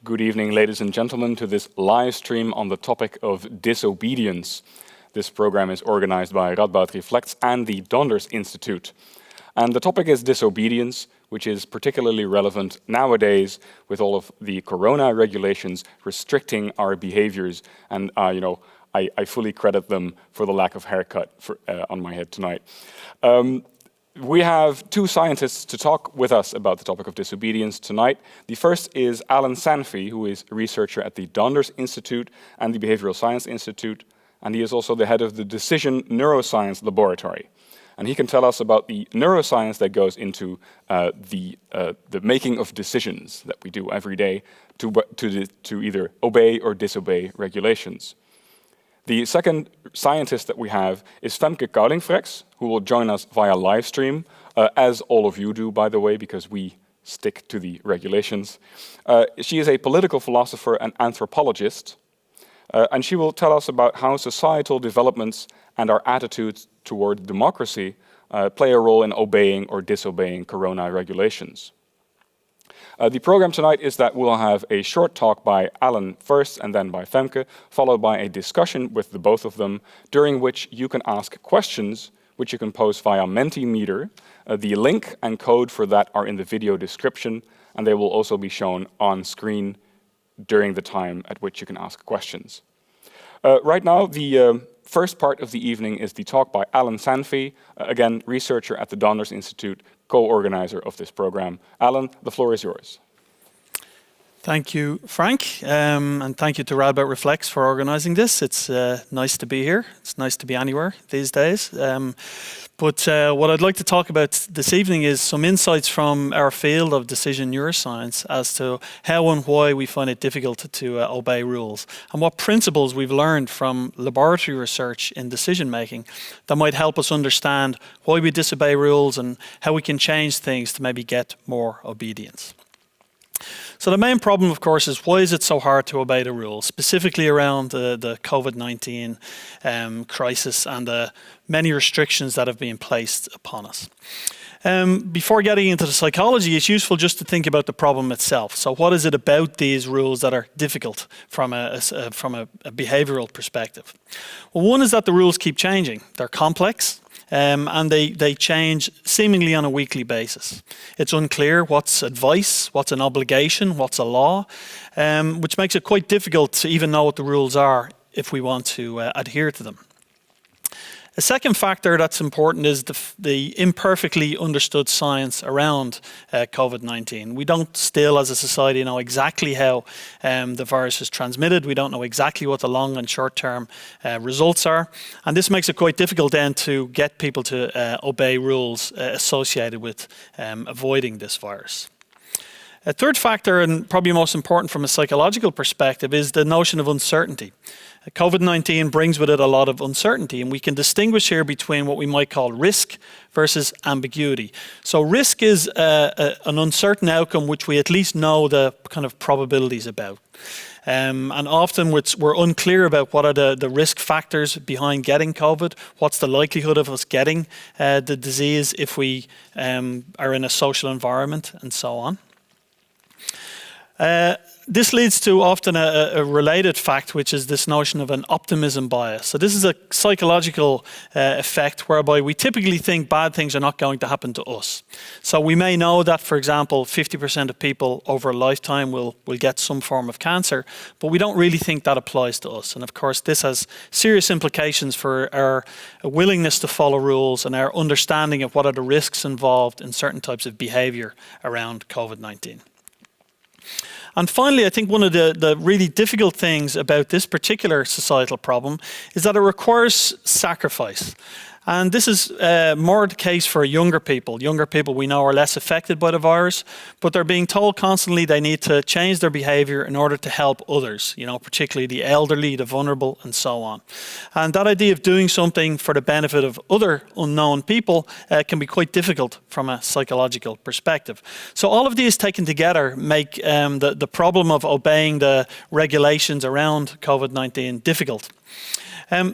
Good evening, ladies and gentlemen, to this live stream on the topic of disobedience. This program is organized by Radboud Reflects and the Donders Institute. And the topic is disobedience, which is particularly relevant nowadays with all of the corona regulations restricting our behaviors. And, I fully credit them for the lack of haircut on my head tonight. We have two scientists to talk with us about the topic of disobedience tonight. The first is Alan Sanfey, who is a researcher at the Donders Institute and the Behavioral Science Institute, and he is also the head of the Decision Neuroscience Laboratory. And he can tell us about the neuroscience that goes into the making of decisions that we do every day to either obey or disobey regulations. The second scientist that we have is Femke Kaulingfreks, who will join us via live stream, as all of you do, by the way, because we stick to the regulations. She is a political philosopher and anthropologist, and she will tell us about how societal developments and our attitudes toward democracy play a role in obeying or disobeying corona regulations. The program tonight is that we'll have a short talk by Alan first and then by Femke, followed by a discussion with the both of them, during which you can ask questions, which you can post via Mentimeter. The link and code for that are in the video description, and they will also be shown on screen during the time at which you can ask questions. Right now, the first part of the evening is the talk by Alan Sanfey, again, researcher at the Donders Institute, co-organizer of this program. Alan, the floor is yours. Thank you, Frank, and thank you to Radboud Reflects for organizing this. It's nice to be here. It's nice to be anywhere these days. But what I'd like to talk about this evening is some insights from our field of decision neuroscience as to how and why we find it difficult to obey rules, and what principles we've learned from laboratory research in decision making that might help us understand why we disobey rules and how we can change things to maybe get more obedience. So the main problem, of course, is why is it so hard to obey the rules, specifically around the COVID-19 crisis and the many restrictions that have been placed upon us. Before getting into the psychology, it's useful just to think about the problem itself. So what is it about these rules that are difficult from a behavioral perspective? Well, one is that the rules keep changing. They're complex. And they change seemingly on a weekly basis. It's unclear what's advice, what's an obligation, what's a law, which makes it quite difficult to even know what the rules are if we want to adhere to them. A second factor that's important is the imperfectly understood science around COVID-19. We don't still, as a society, know exactly how the virus is transmitted. We don't know exactly what the long and short-term results are. And this makes it quite difficult then to get people to obey rules associated with avoiding this virus. A third factor, and probably most important from a psychological perspective, is the notion of uncertainty. COVID-19 brings with it a lot of uncertainty, and we can distinguish here between what we might call risk versus ambiguity. So risk is an uncertain outcome which we at least know the kind of probabilities about. And often we're unclear about what are the risk factors behind getting COVID, what's the likelihood of us getting the disease if we are in a social environment, and so on. This leads to often a related fact, which is this notion of an optimism bias. So this is a psychological effect whereby we typically think bad things are not going to happen to us. So we may know that, for example, 50% of people over a lifetime will get some form of cancer, but we don't really think that applies to us. And of course, this has serious implications for our willingness to follow rules and our understanding of what are the risks involved in certain types of behavior around COVID-19. And finally, I think one of the really difficult things about this particular societal problem is that it requires sacrifice. And this is more the case for younger people. Younger people we know are less affected by the virus, but they're being told constantly they need to change their behavior in order to help others, particularly the elderly, the vulnerable, and so on. And that idea of doing something for the benefit of other unknown people can be quite difficult from a psychological perspective. So all of these taken together make the problem of obeying the regulations around COVID-19 difficult.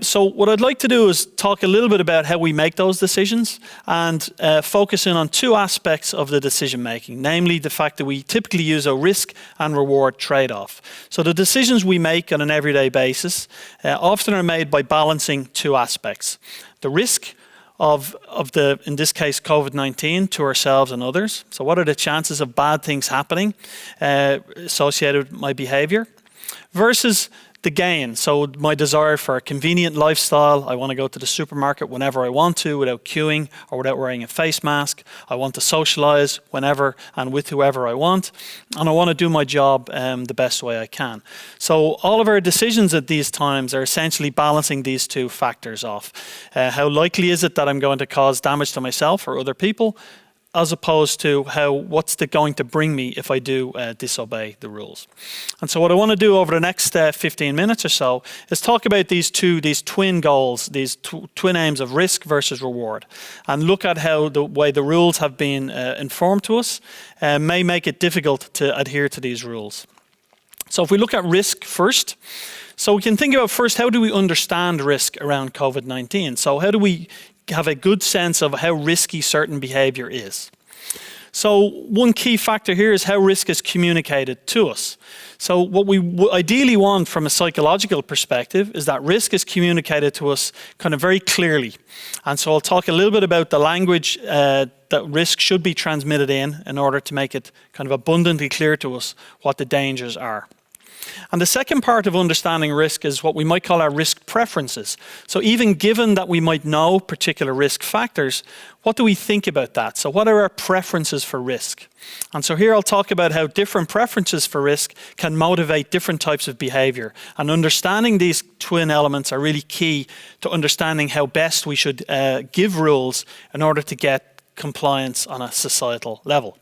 So what I'd like to do is talk a little bit about how we make those decisions and focus in on two aspects of the decision making, namely the fact that we typically use a risk and reward trade-off. So the decisions we make on an everyday basis often are made by balancing two aspects. The risk of the, in this case, COVID-19 to ourselves and others. So what are the chances of bad things happening associated with my behavior versus the gain, so my desire for a convenient lifestyle. I want to go to the supermarket whenever I want to without queuing or without wearing a face mask. I want to socialize whenever and with whoever I want. And I want to do my job the best way I can. So all of our decisions at these times are essentially balancing these two factors off. How likely is it that I'm going to cause damage to myself or other people, as opposed to what's it going to bring me if I do disobey the rules. And so what I want to do over the next 15 minutes or so is talk about these twin goals, these twin aims of risk versus reward, and look at how the way the rules have been informed to us may make it difficult to adhere to these rules. So if we look at risk first, so we can think about first, how do we understand risk around COVID-19? So how do we have a good sense of how risky certain behavior is? So one key factor here is how risk is communicated to us. So what we ideally want from a psychological perspective is that risk is communicated to us kind of very clearly. And so I'll talk a little bit about the language that risk should be transmitted in order to make it kind of abundantly clear to us what the dangers are. And the second part of understanding risk is what we might call our risk preferences. So even given that we might know particular risk factors, what do we think about that? So what are our preferences for risk? And so here I'll talk about how different preferences for risk can motivate different types of behavior. And understanding these twin elements are really key to understanding how best we should give rules in order to get compliance on a societal level.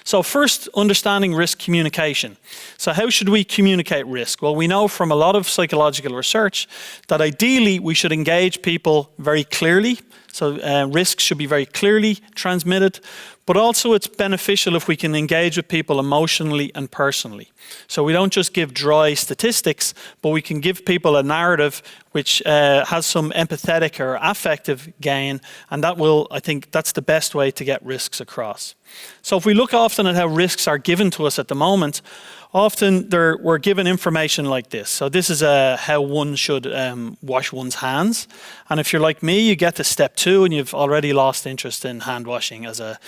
So first, understanding risk communication. So how should we communicate risk? Well, we know from a lot of psychological research that ideally we should engage people very clearly. So risk should be very clearly transmitted, but also it's beneficial if we can engage with people emotionally and personally. So we don't just give dry statistics, but we can give people a narrative which has some empathetic or affective gain, and that will, I think, that's the best way to get risks across. So if we look often at how risks are given to us at the moment, often we're given information like this. So this is how one should wash one's hands. And if you're like me, you get to step 2 and you've already lost interest in hand washing as a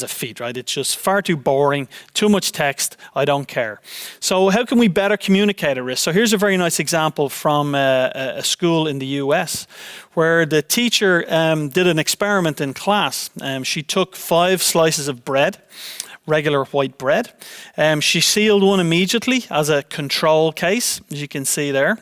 feat, right? It's just far too boring, too much text, I don't care. So how can we better communicate a risk? So here's a very nice example from a school in the US where the teacher did an experiment in class. She took 5 slices of bread, regular white bread. She sealed one immediately as a control case, as you can see there.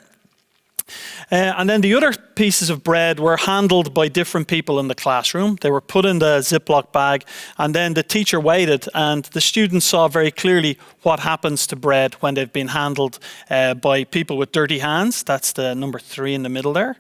And then the other pieces of bread were handled by different people in the classroom. They were put in the Ziploc bag, and then the teacher waited, and the students saw very clearly what happens to bread when they've been handled by people with dirty hands. That's the number 3 in the middle there.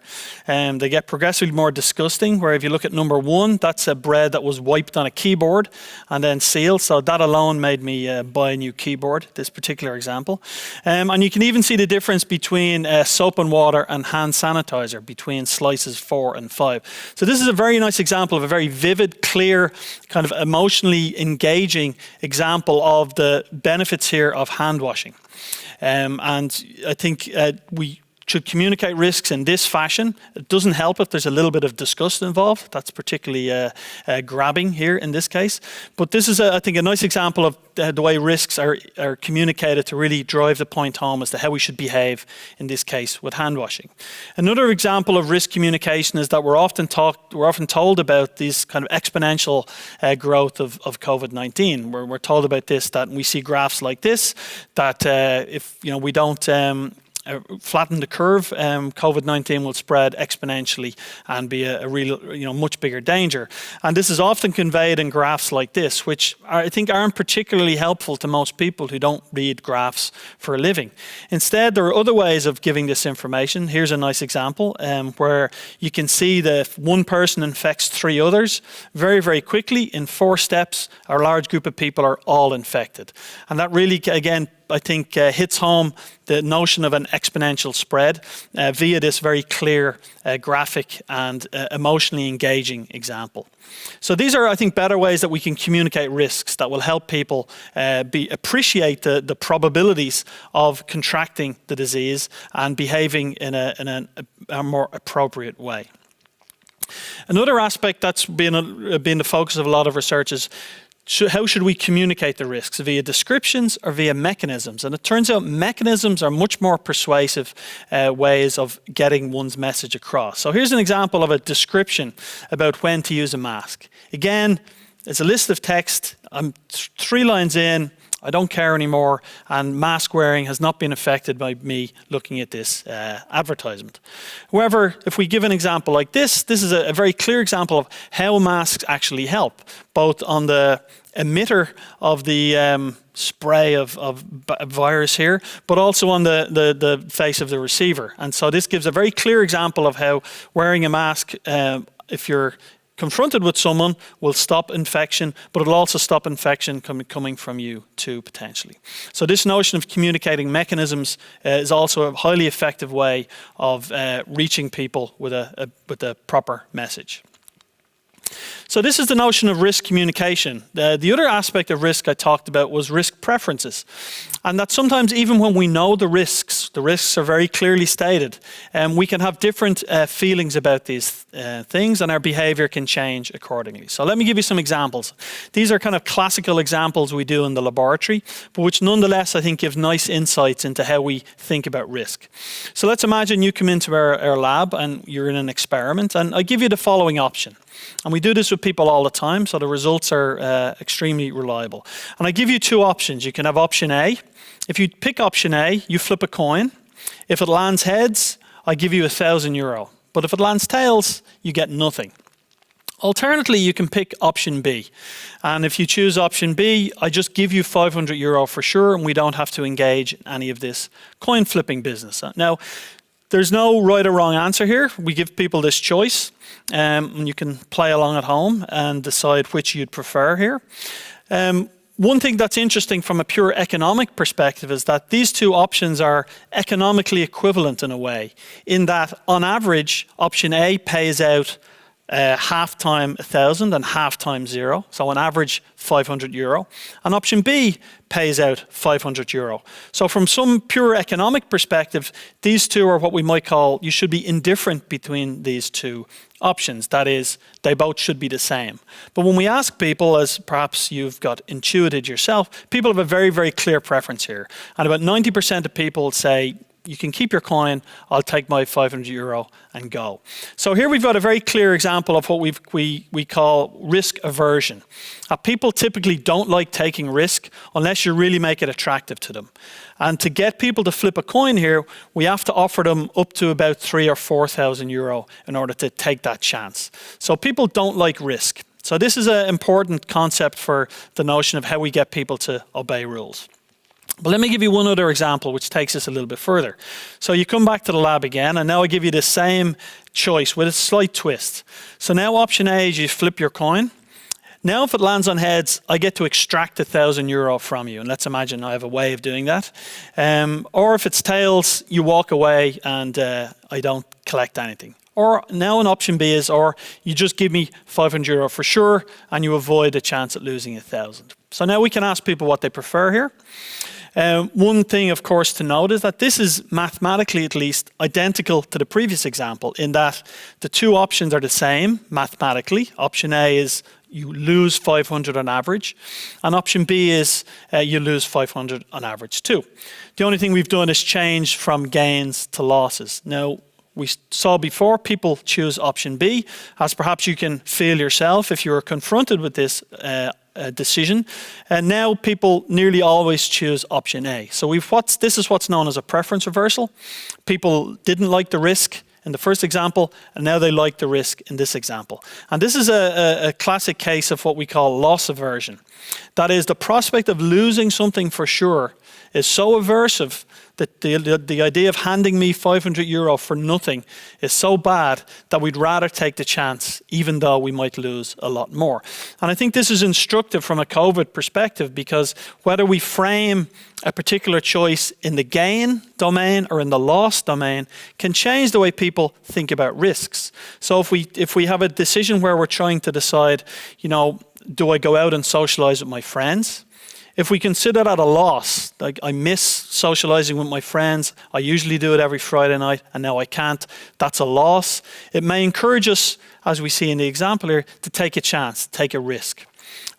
They get progressively more disgusting, where if you look at number 1, that's a bread that was wiped on a keyboard and then sealed. So that alone made me buy a new keyboard, this particular example. And you can even see the difference between soap and water and hand sanitizer between slices 4 and 5. So this is a very nice example of a very vivid, clear, kind of emotionally engaging example of the benefits here of hand washing. And I think we should communicate risks in this fashion. It doesn't help if there's a little bit of disgust involved. That's particularly grabbing here in this case. But this is, I think, a nice example of the way risks are communicated to really drive the point home as to how we should behave, in this case, with hand washing. Another example of risk communication is that we're often told about this kind of exponential growth of COVID-19. We're told about this, that we see graphs like this, that if we don't flatten the curve, COVID-19 will spread exponentially and be a real, much bigger danger. And this is often conveyed in graphs like this, which I think aren't particularly helpful to most people who don't read graphs for a living. Instead, there are other ways of giving this information. Here's a nice example where you can see that if one person infects 3 others, very, very quickly, in 4 steps, a large group of people are all infected. And that really, again, I think, hits home the notion of an exponential spread via this very clear graphic and emotionally engaging example. So these are, I think, better ways that we can communicate risks that will help people appreciate the probabilities of contracting the disease and behaving in a more appropriate way. Another aspect that's been the focus of a lot of research is how should we communicate the risks, via descriptions or via mechanisms? And it turns out mechanisms are much more persuasive ways of getting one's message across. So here's an example of a description about when to use a mask. Again, it's a list of text. I'm 3 lines in. I don't care anymore, and mask wearing has not been affected by me looking at this advertisement. However, if we give an example like this is a very clear example of how masks actually help, both on the emitter of the spray of virus here, but also on the face of the receiver. And so this gives a very clear example of how wearing a mask, if you're confronted with someone, will stop infection, but it'll also stop infection coming from you too, potentially. So this notion of communicating mechanisms is also a highly effective way of reaching people with a proper message. So this is the notion of risk communication. The other aspect of risk I talked about was risk preferences. And that sometimes even when we know the risks are very clearly stated, we can have different feelings about these things, and our behavior can change accordingly. So let me give you some examples. These are kind of classical examples we do in the laboratory, but which nonetheless I think give nice insights into how we think about risk. So let's imagine you come into our lab and you're in an experiment, and I give you the following option. And we do this with people all the time, so the results are extremely reliable. And I give you 2 options. You can have option A. If you pick option A, you flip a coin. If it lands heads, I give you €1,000. But if it lands tails, you get nothing. Alternatively, you can pick option B. And if you choose option B, I just give you €500 for sure, and we don't have to engage in any of this coin flipping business. Now, there's no right or wrong answer here. We give people this choice, and you can play along at home and decide which you'd prefer here. One thing that's interesting from a pure economic perspective is that these 2 options are economically equivalent in a way, in that on average, option A pays out half time 1,000 and half time 0. So on average, €500. And option B pays out €500. So from some pure economic perspective, these 2 are what we might call, you should be indifferent between these 2 options. That is, they both should be the same. But when we ask people, as perhaps you've got intuited yourself, people have a very, very clear preference here. And about 90% of people say, you can keep your coin, I'll take my €500 and go. So here we've got a very clear example of what we call risk aversion. People typically don't like taking risk unless you really make it attractive to them. And to get people to flip a coin here, we have to offer them up to about €3,000 or €4,000 in order to take that chance. So people don't like risk. So this is an important concept for the notion of how we get people to obey rules. But let me give you one other example which takes us a little bit further. So you come back to the lab again, and now I give you the same choice with a slight twist. So now option A is you flip your coin. Now if it lands on heads, I get to extract €1,000 from you. And let's imagine I have a way of doing that. Or if it's tails, you walk away and I don't collect anything. Or now an option B is, or you just give me €500 for sure, and you avoid a chance at losing 1,000. So now we can ask people what they prefer here. One thing, of course, to note is that this is mathematically, at least, identical to the previous example in that the 2 options are the same mathematically. Option A is you lose 500 on average, and option B is you lose 500 on average too. The only thing we've done is change from gains to losses. Now, we saw before people choose option B, as perhaps you can feel yourself if you were confronted with this decision. And now people nearly always choose option A. So this is what's known as a preference reversal. People didn't like the risk in the first example, and now they like the risk in this example. And this is a classic case of what we call loss aversion. That is, the prospect of losing something for sure is so aversive The idea of handing me €500 for nothing is so bad that we'd rather take the chance, even though we might lose a lot more. And I think this is instructive from a COVID perspective, because whether we frame a particular choice in the gain domain or in the loss domain can change the way people think about risks. So if we have a decision where we're trying to decide, do I go out and socialize with my friends? If we consider that a loss, like I miss socializing with my friends, I usually do it every Friday night and now I can't, that's a loss. It may encourage us, as we see in the example here, to take a chance, take a risk.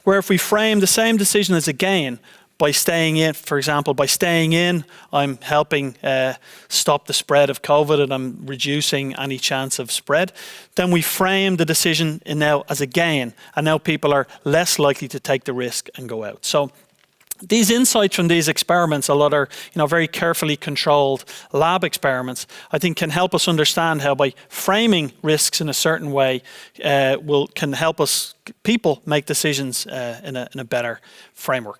Where if we frame the same decision as a gain, by staying in, for example, by staying in, I'm helping stop the spread of COVID and I'm reducing any chance of spread. Then we frame the decision now as a gain, and now people are less likely to take the risk and go out. So these insights from these experiments, a lot are very carefully controlled lab experiments, I think can help us understand how by framing risks in a certain way can help us people make decisions in a better framework.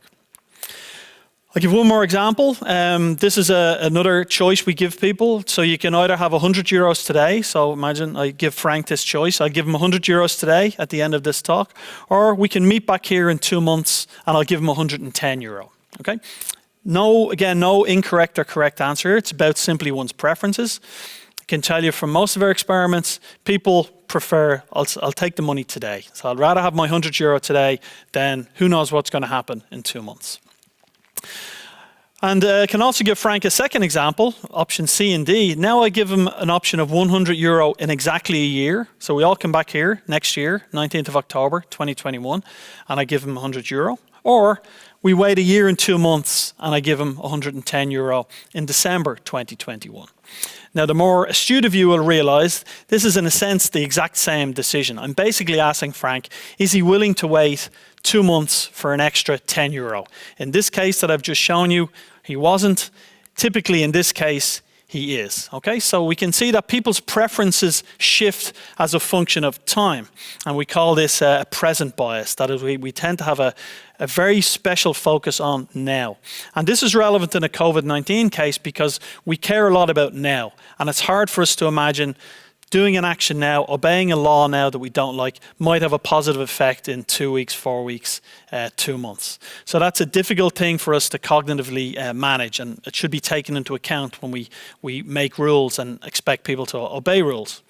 I'll give one more example. This is another choice we give people. So you can either have €100 today. So imagine I give Frank this choice. I'll give him €100 today at the end of this talk. Or we can meet back here in 2 months and I'll give him €110. Okay? No incorrect or correct answer here. It's about simply one's preferences. I can tell you from most of our experiments, people prefer, I'll take the money today. So I'd rather have my €100 today than who knows what's going to happen in 2 months. And I can also give Frank a second example, option C and D. Now I give him an option of €100 in exactly a year. So we all come back here next year, 19th of October, 2021, and I give him €100. Or we wait a year and 2 months and I give him €110 in December 2021. Now, the more astute of you will realize this is in a sense the exact same decision. I'm basically asking Frank, is he willing to wait 2 months for an extra €10? In this case that I've just shown you, he wasn't. Typically in this case, he is. Okay, so we can see that people's preferences shift as a function of time. And we call this a present bias. That is, we tend to have a very special focus on now. And this is relevant in a COVID-19 case because we care a lot about now. And it's hard for us to imagine doing an action now, obeying a law now that we don't like, might have a positive effect in 2 weeks, 4 weeks, 2 months. So that's a difficult thing for us to cognitively manage, and it should be taken into account when we make rules and expect people to obey rules.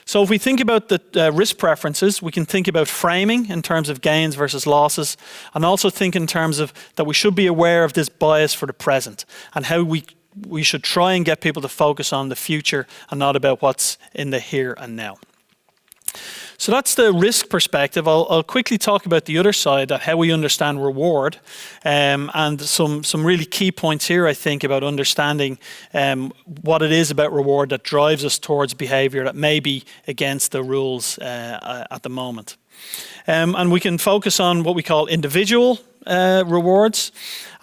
So if we think about the risk preferences, we can think about framing in terms of gains versus losses, and also think in terms of that we should be aware of this bias for the present and how we should try and get people to focus on the future and not about what's in the here and now. So that's the risk perspective. I'll quickly talk about the other side, how we understand reward, and some really key points here, I think, about understanding what it is about reward that drives us towards behaviour that may be against the rules at the moment. And we can focus on what we call individual rewards.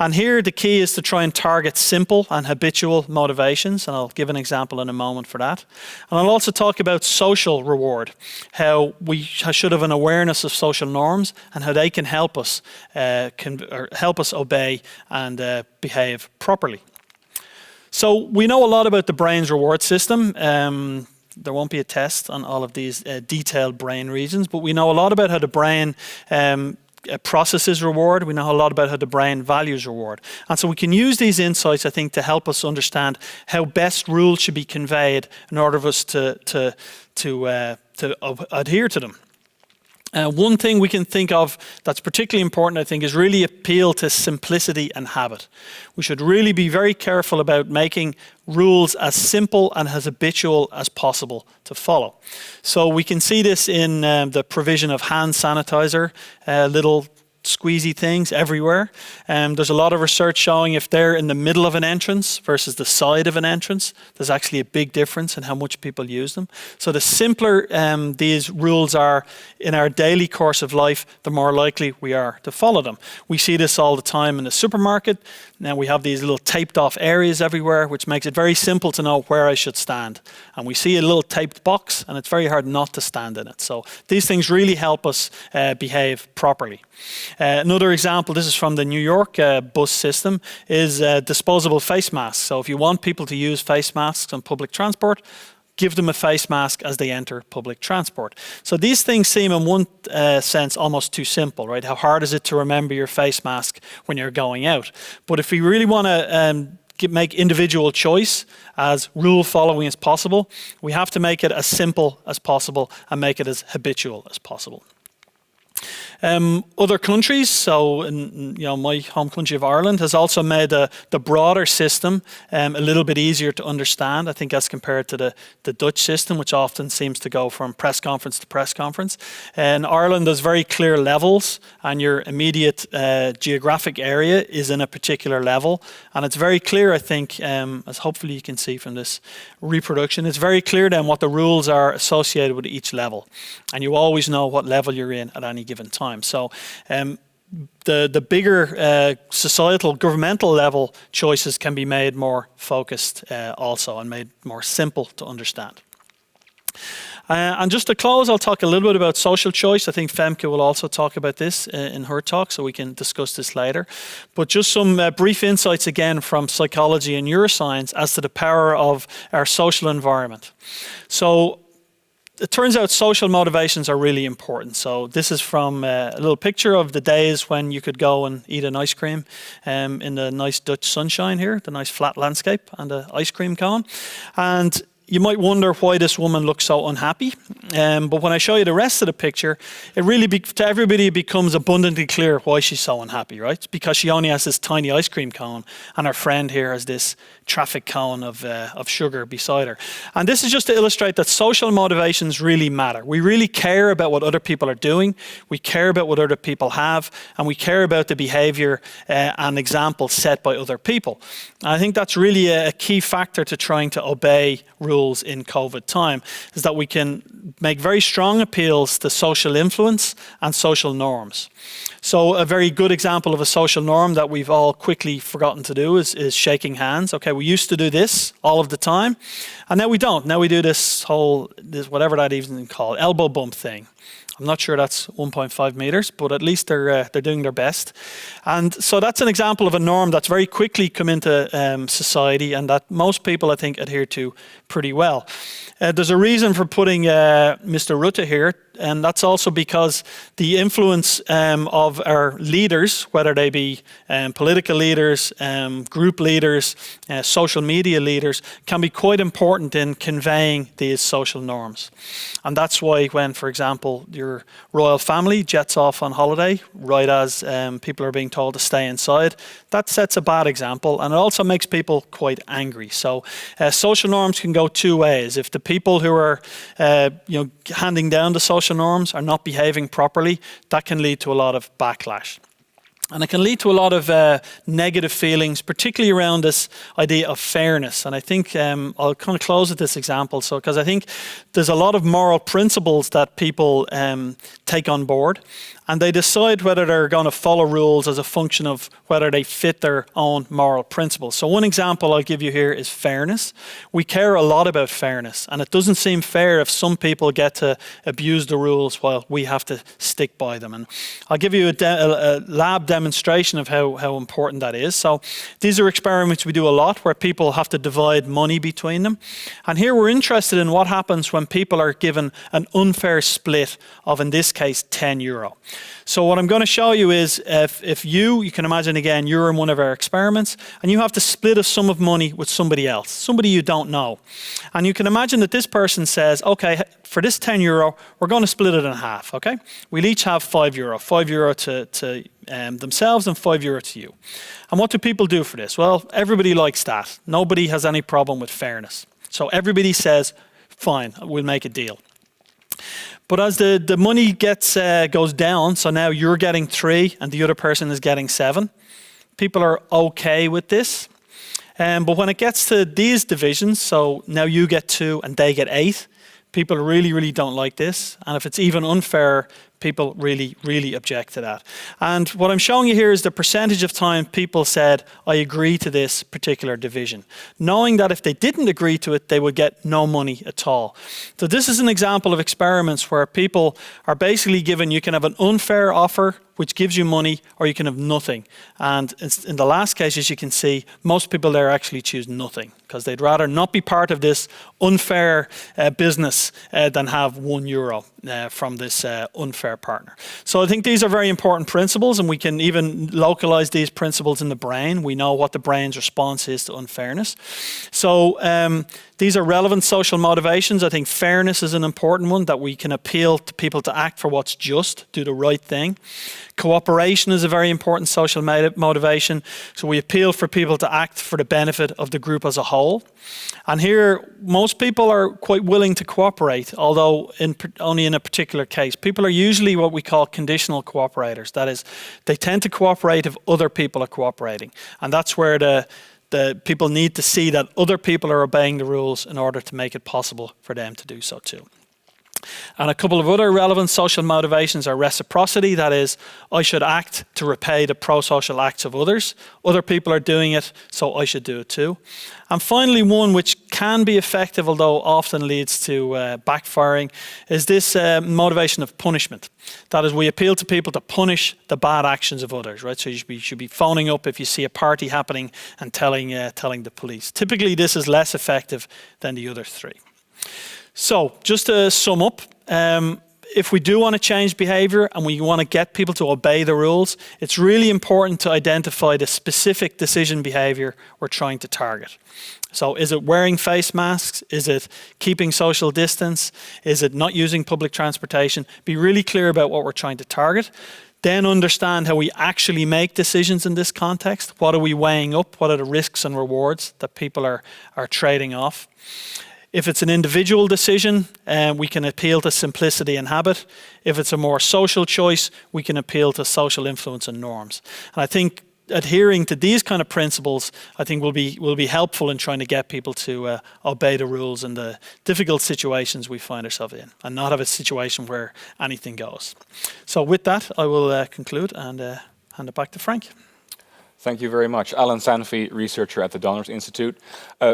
And here the key is to try and target simple and habitual motivations, and I'll give an example in a moment for that. And I'll also talk about social reward, how we should have an awareness of social norms and how they can help us obey and behave properly. So we know a lot about the brain's reward system. There won't be a test on all of these detailed brain regions, but we know a lot about how the brain processes reward. We know a lot about how the brain values reward. And so we can use these insights, I think, to help us understand how best rules should be conveyed in order for us to adhere to them. One thing we can think of that's particularly important, I think, is really appeal to simplicity and habit. We should really be very careful about making rules as simple and as habitual as possible to follow. So we can see this in the provision of hand sanitizer, little squeezy things everywhere. There's a lot of research showing if they're in the middle of an entrance versus the side of an entrance, there's actually a big difference in how much people use them. So the simpler these rules are in our daily course of life, the more likely we are to follow them. We see this all the time in the supermarket. Now we have these little taped off areas everywhere, which makes it very simple to know where I should stand. And we see a little taped box and it's very hard not to stand in it. So these things really help us behave properly. Another example, this is from the New York bus system, is disposable face masks. So if you want people to use face masks on public transport, give them a face mask as they enter public transport. So these things seem in one sense almost too simple, right? How hard is it to remember your face mask when you're going out? But if we really want to make individual choice as rule following as possible, we have to make it as simple as possible and make it as habitual as possible. Other countries, so in my home country of Ireland, has also made the broader system a little bit easier to understand, I think, as compared to the Dutch system, which often seems to go from press conference to press conference. In Ireland, there's very clear levels, and your immediate geographic area is in a particular level. And it's very clear, I think, as hopefully you can see from this reproduction, it's very clear then what the rules are associated with each level. And you always know what level you're in at any given time. So the bigger societal, governmental level choices can be made more focused also and made more simple to understand. And just to close, I'll talk a little bit about social choice. I think Femke will also talk about this in her talk, so we can discuss this later. But just some brief insights again from psychology and neuroscience as to the power of our social environment. So it turns out social motivations are really important. So this is from a little picture of the days when you could go and eat an ice cream in the nice Dutch sunshine here, the nice flat landscape and the ice cream cone. And you might wonder why this woman looks so unhappy. But when I show you the rest of the picture, it really, to everybody, it becomes abundantly clear why she's so unhappy, right? It's because she only has this tiny ice cream cone, and her friend here has this traffic cone of sugar beside her. And this is just to illustrate that social motivations really matter. We really care about what other people are doing. We care about what other people have, and we care about the behavior and examples set by other people. And I think that's really a key factor to trying to obey rules in COVID time, is that we can make very strong appeals to social influence and social norms. So a very good example of a social norm that we've all quickly forgotten to do is shaking hands. Okay, we used to do this all of the time, and now we don't. Now we do this whatever that even called, elbow bump thing. I'm not sure that's 1.5 meters, but at least they're doing their best. And so that's an example of a norm that's very quickly come into society and that most people, I think, adhere to pretty well. There's a reason for putting Mr. Rutte here, and that's also because the influence of our leaders, whether they be political leaders, group leaders, social media leaders, can be quite important in conveying these social norms. And that's why when, for example, your royal family jets off on holiday, right as people are being told to stay inside, that sets a bad example, and it also makes people quite angry. So social norms can go two ways. If the people who are handing down the social norms are not behaving properly, that can lead to a lot of backlash. And it can lead to a lot of negative feelings, particularly around this idea of fairness. And I think I'll kind of close with this example, because I think there's a lot of moral principles that people take on board, and they decide whether they're going to follow rules as a function of whether they fit their own moral principles. So one example I'll give you here is fairness. We care a lot about fairness, and it doesn't seem fair if some people get to abuse the rules while we have to stick by them. And I'll give you a lab demonstration of how important that is. So these are experiments we do a lot where people have to divide money between them. And here we're interested in what happens when people are given an unfair split of, in this case, €10. So what I'm going to show you is if you can imagine again, you're in one of our experiments and you have to split a sum of money with somebody else, somebody you don't know. And you can imagine that this person says, okay, for this €10, we're going to split it in half, okay? We'll each have €5, €5 to themselves and €5 to you. And what do people do for this? Well, everybody likes that. Nobody has any problem with fairness. So everybody says, fine, we'll make a deal. But as the money goes down, so now you're getting 3 and the other person is getting 7, people are okay with this. But when it gets to these divisions, so now you get 2 and they get 8, people really, really don't like this. And if it's even unfair, people really, really object to that. And what I'm showing you here is the percentage of time people said, I agree to this particular division, knowing that if they didn't agree to it, they would get no money at all. So this is an example of experiments where people are basically given, you can have an unfair offer which gives you money, or you can have nothing. And in the last case, as you can see, most people there actually choose nothing because they'd rather not be part of this unfair business than have €1 from this unfair partner. So I think these are very important principles, and we can even localize these principles in the brain. We know what the brain's response is to unfairness. So these are relevant social motivations. I think fairness is an important one, that we can appeal to people to act for what's just, do the right thing. Cooperation is a very important social motivation. So we appeal for people to act for the benefit of the group as a whole. And here, most people are quite willing to cooperate, although only in a particular case. People are usually what we call conditional cooperators. That is, they tend to cooperate if other people are cooperating. And that's where the people need to see that other people are obeying the rules in order to make it possible for them to do so too. And a couple of other relevant social motivations are reciprocity. That is, I should act to repay the pro-social acts of others. Other people are doing it, so I should do it too. And finally, one which can be effective, although often leads to backfiring, is this motivation of punishment. That is, we appeal to people to punish the bad actions of others, right? So you should be phoning up if you see a party happening and telling the police. Typically, this is less effective than the other three. So, just to sum up, if we do want to change behaviour and we want to get people to obey the rules, it's really important to identify the specific decision behaviour we're trying to target. So, is it wearing face masks? Is it keeping social distance? Is it not using public transportation? Be really clear about what we're trying to target. Then understand how we actually make decisions in this context. What are we weighing up? What are the risks and rewards that people are trading off? If it's an individual decision, we can appeal to simplicity and habit. If it's a more social choice, we can appeal to social influence and norms. And I think adhering to these kind of principles, I think will be helpful in trying to get people to obey the rules in the difficult situations we find ourselves in, and not have a situation where anything goes. So with that, I will conclude and hand it back to Frank. Thank you very much. Alan Sanfey, researcher at the Donders Institute.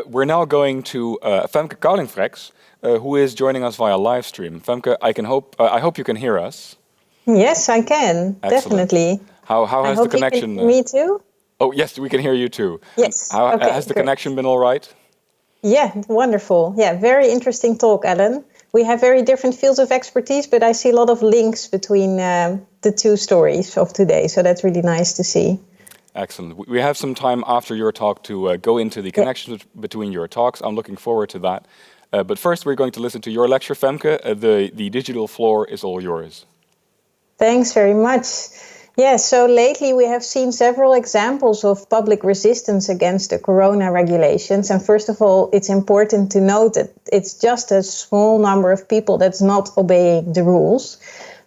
We're now going to Femke Kaulingfreks, who is joining us via live stream. Femke, I hope you can hear us. Yes, I can. Excellent. Definitely. How has the connection? Me too? Oh, yes, we can hear you too. Yes. Has the connection been all right? Yeah, wonderful. Yeah, very interesting talk, Alan. We have very different fields of expertise, but I see a lot of links between the two stories of today. So that's really nice to see. Excellent. We have some time after your talk to go into the connections between your talks. I'm looking forward to that. But first, we're going to listen to your lecture, Femke. The digital floor is all yours. Thanks very much. Yeah, so lately we have seen several examples of public resistance against the corona regulations. And first of all, it's important to note that it's just a small number of people that's not obeying the rules.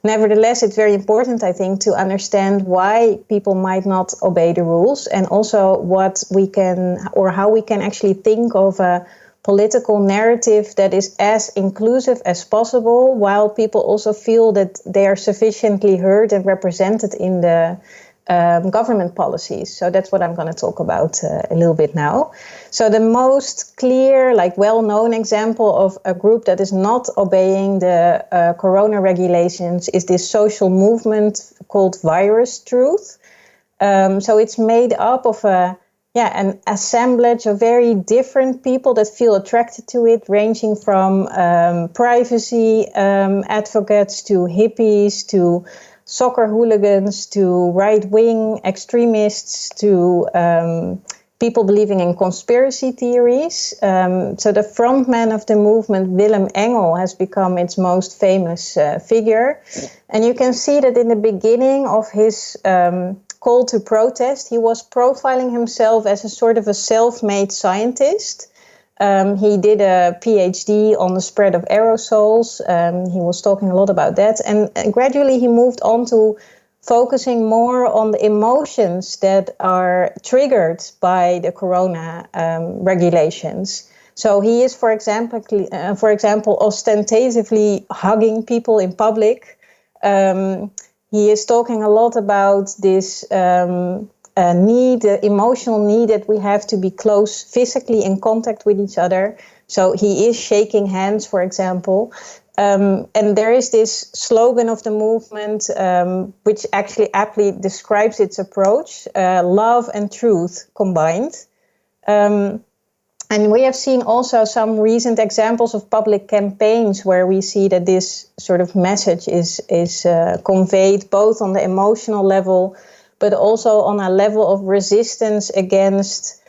Nevertheless, it's very important, I think, to understand why people might not obey the rules, and also what we can, or how we can actually think of a political narrative that is as inclusive as possible, while people also feel that they are sufficiently heard and represented in the government policies. So that's what I'm going to talk about a little bit now. So the most clear, well-known example of a group that is not obeying the corona regulations is this social movement called Virus Truth. So it's made up of an assemblage of very different people that feel attracted to it, ranging from privacy advocates to hippies to soccer hooligans to right-wing extremists to people believing in conspiracy theories. So the frontman of the movement, Willem Engel, has become its most famous figure. And you can see that in the beginning of his call to protest, he was profiling himself as a sort of a self-made scientist. He did a PhD on the spread of aerosols. He was talking a lot about that. And gradually he moved on to focusing more on the emotions that are triggered by the corona regulations. So he is, for example, ostentatively hugging people in public. He is talking a lot about this need, the emotional need that we have to be close physically in contact with each other. So he is shaking hands, for example. And there is this slogan of the movement, which actually aptly describes its approach, love and truth combined. And we have seen also some recent examples of public campaigns where we see that this sort of message is conveyed both on the emotional level, but also on a level of resistance against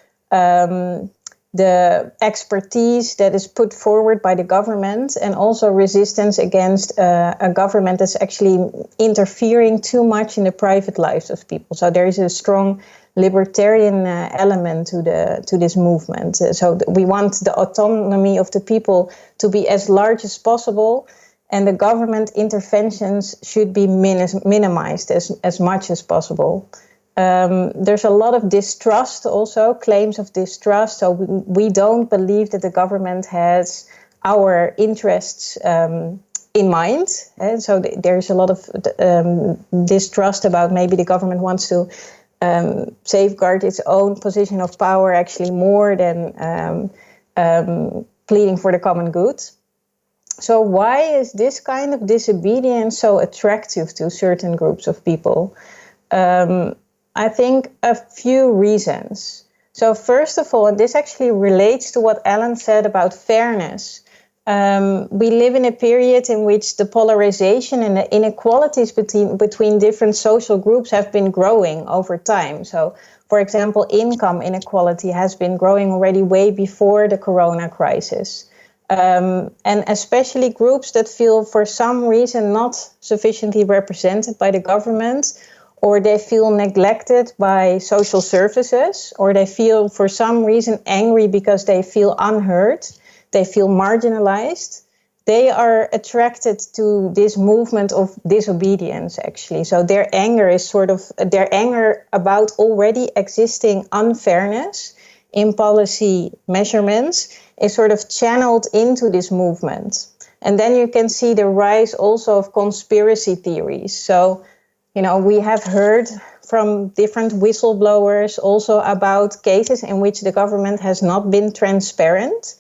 the expertise that is put forward by the government, and also resistance against a government that's actually interfering too much in the private lives of people. So there is a strong libertarian element to this movement. So we want the autonomy of the people to be as large as possible, and the government interventions should be minimized as much as possible. There's a lot of distrust also, claims of distrust. So we don't believe that the government has our interests in mind. And so there's a lot of distrust about maybe the government wants to safeguard its own position of power actually more than pleading for the common good. So why is this kind of disobedience so attractive to certain groups of people? I think a few reasons. So first of all, and this actually relates to what Alan said about fairness. We live in a period in which the polarization and the inequalities between different social groups have been growing over time. So, for example, income inequality has been growing already way before the corona crisis. And especially groups that feel for some reason not sufficiently represented by the government, or they feel neglected by social services, or they feel for some reason angry because they feel unheard, they feel marginalized, they are attracted to this movement of disobedience, actually. So their anger is their anger about already existing unfairness in policy measurements is sort of channeled into this movement. And then you can see the rise also of conspiracy theories. So, we have heard from different whistleblowers also about cases in which the government has not been transparent.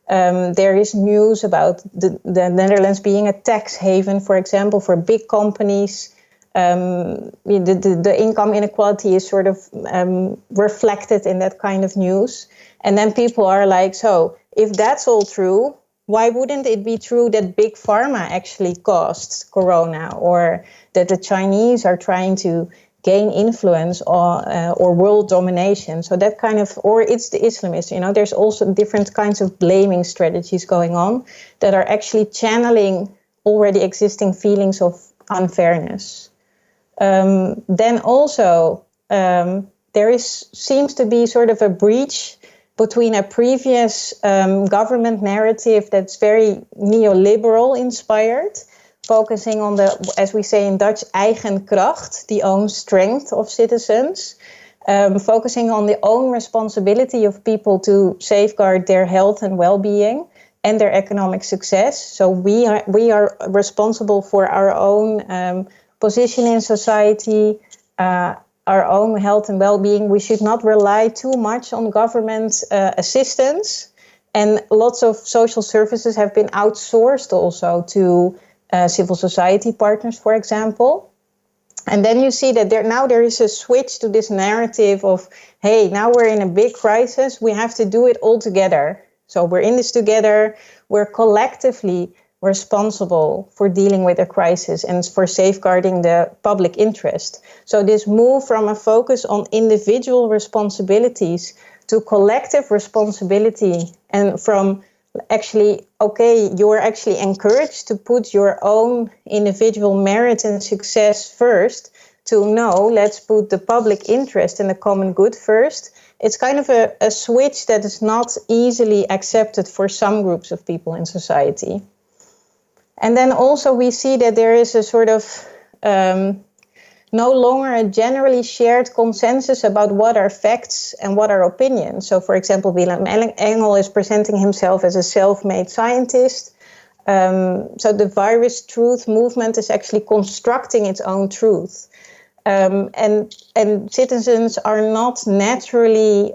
There is news about the Netherlands being a tax haven, for example, for big companies. The income inequality is sort of reflected in that kind of news. And then people are like, so if that's all true, why wouldn't it be true that big pharma actually caused corona, or that the Chinese are trying to gain influence or world domination? So that kind of, or it's the Islamists, there's also different kinds of blaming strategies going on that are actually channeling already existing feelings of unfairness. Then also there seems to be sort of a breach between a previous government narrative that's very neoliberal inspired, focusing on the, as we say in Dutch, eigen kracht, the own strength of citizens, focusing on the own responsibility of people to safeguard their health and well-being and their economic success. So we are responsible for our own position in society, our own health and well-being. We should not rely too much on government assistance. And lots of social services have been outsourced also to civil society partners, for example. And then you see that there is a switch to this narrative of, hey, now we're in a big crisis, we have to do it all together. So we're in this together, we're collectively responsible for dealing with a crisis and for safeguarding the public interest. So this move from a focus on individual responsibilities to collective responsibility, and from actually, okay, you're actually encouraged to put your own individual merit and success first, to no, let's put the public interest and the common good first. It's kind of a switch that is not easily accepted for some groups of people in society. And then also we see that there is a sort of no longer a generally shared consensus about what are facts and what are opinions. So, for example, Willem Engel is presenting himself as a self-made scientist. So the virus truth movement is actually constructing its own truth. And citizens are not naturally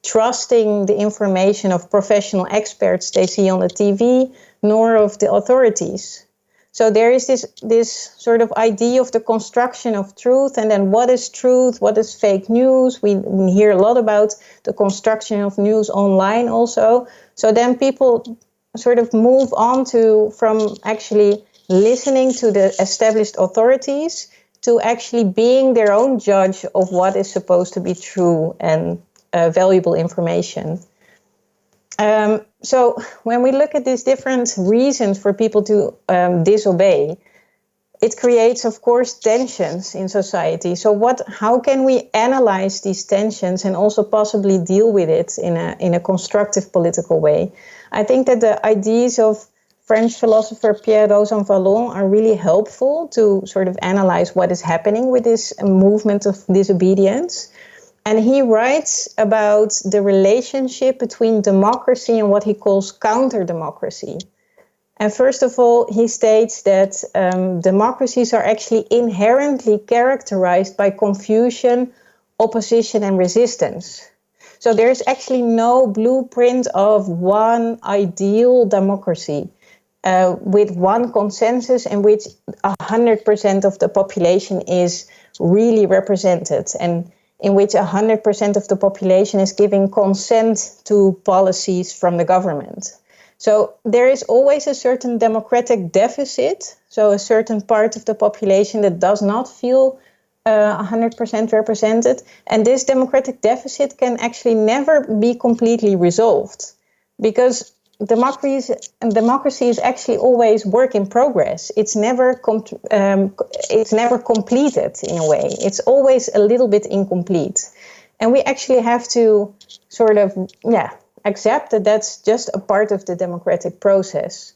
trusting the information of professional experts they see on the TV, nor of the authorities. So there is this sort of idea of the construction of truth, and then what is truth, what is fake news. We hear a lot about the construction of news online also. So then people sort of move on from actually listening to the established authorities to actually being their own judge of what is supposed to be true and valuable information. So when we look at these different reasons for people to disobey, it creates, of course, tensions in society. So how can we analyze these tensions and also possibly deal with it in a constructive political way? I think that the ideas of French philosopher Pierre Rosan Vallon are really helpful to sort of analyze what is happening with this movement of disobedience. And he writes about the relationship between democracy and what he calls counter-democracy. And first of all, he states that democracies are actually inherently characterized by confusion, opposition, and resistance. So there's actually no blueprint of one ideal democracy with one consensus in which 100% of the population is really represented, and in which 100% of the population is giving consent to policies from the government. So there is always a certain democratic deficit, so a certain part of the population that does not feel 100% represented. And this democratic deficit can actually never be completely resolved, because democracy is actually always work in progress. It's never completed in a way. It's always a little bit incomplete. And we actually have to sort of, accept that that's just a part of the democratic process.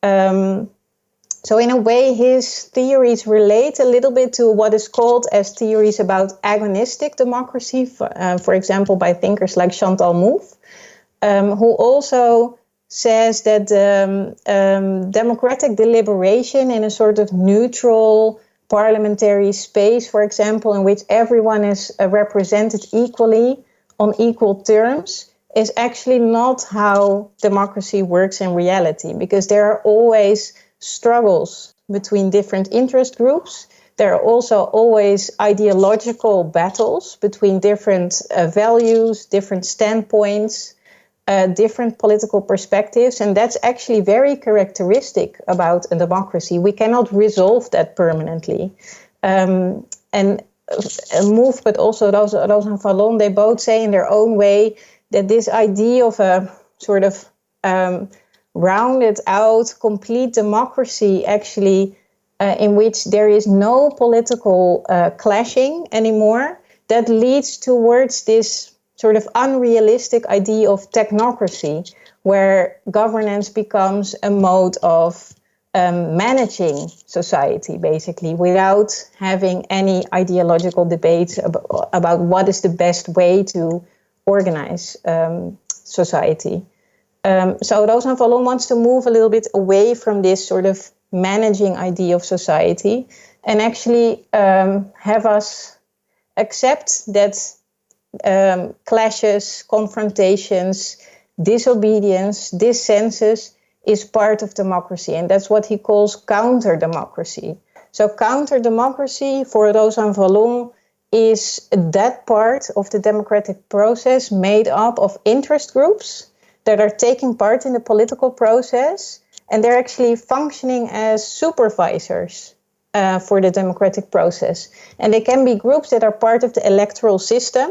So in a way, his theories relate a little bit to what is called as theories about agonistic democracy, for example, by thinkers like Chantal Mouffe, who also says that democratic deliberation in a sort of neutral parliamentary space, for example, in which everyone is represented equally on equal terms, is actually not how democracy works in reality, because there are always struggles between different interest groups. There are also always ideological battles between different values, different standpoints, different political perspectives, and that's actually very characteristic about a democracy. We cannot resolve that permanently. And Mouffe, but also Rosan Vallon, they both say in their own way that this idea of a sort of rounded out, complete democracy, actually, in which there is no political clashing anymore, that leads towards this sort of unrealistic idea of technocracy, where governance becomes a mode of managing society, basically, without having any ideological debates about what is the best way to organize society. So Rosan Vallon wants to move a little bit away from this sort of managing idea of society and actually have us accept that clashes, confrontations, disobedience, dissensus is part of democracy. And that's what he calls counter-democracy. So counter-democracy for Rosan Vallon is that part of the democratic process made up of interest groups that are taking part in the political process, and they're actually functioning as supervisors for the democratic process. And they can be groups that are part of the electoral system.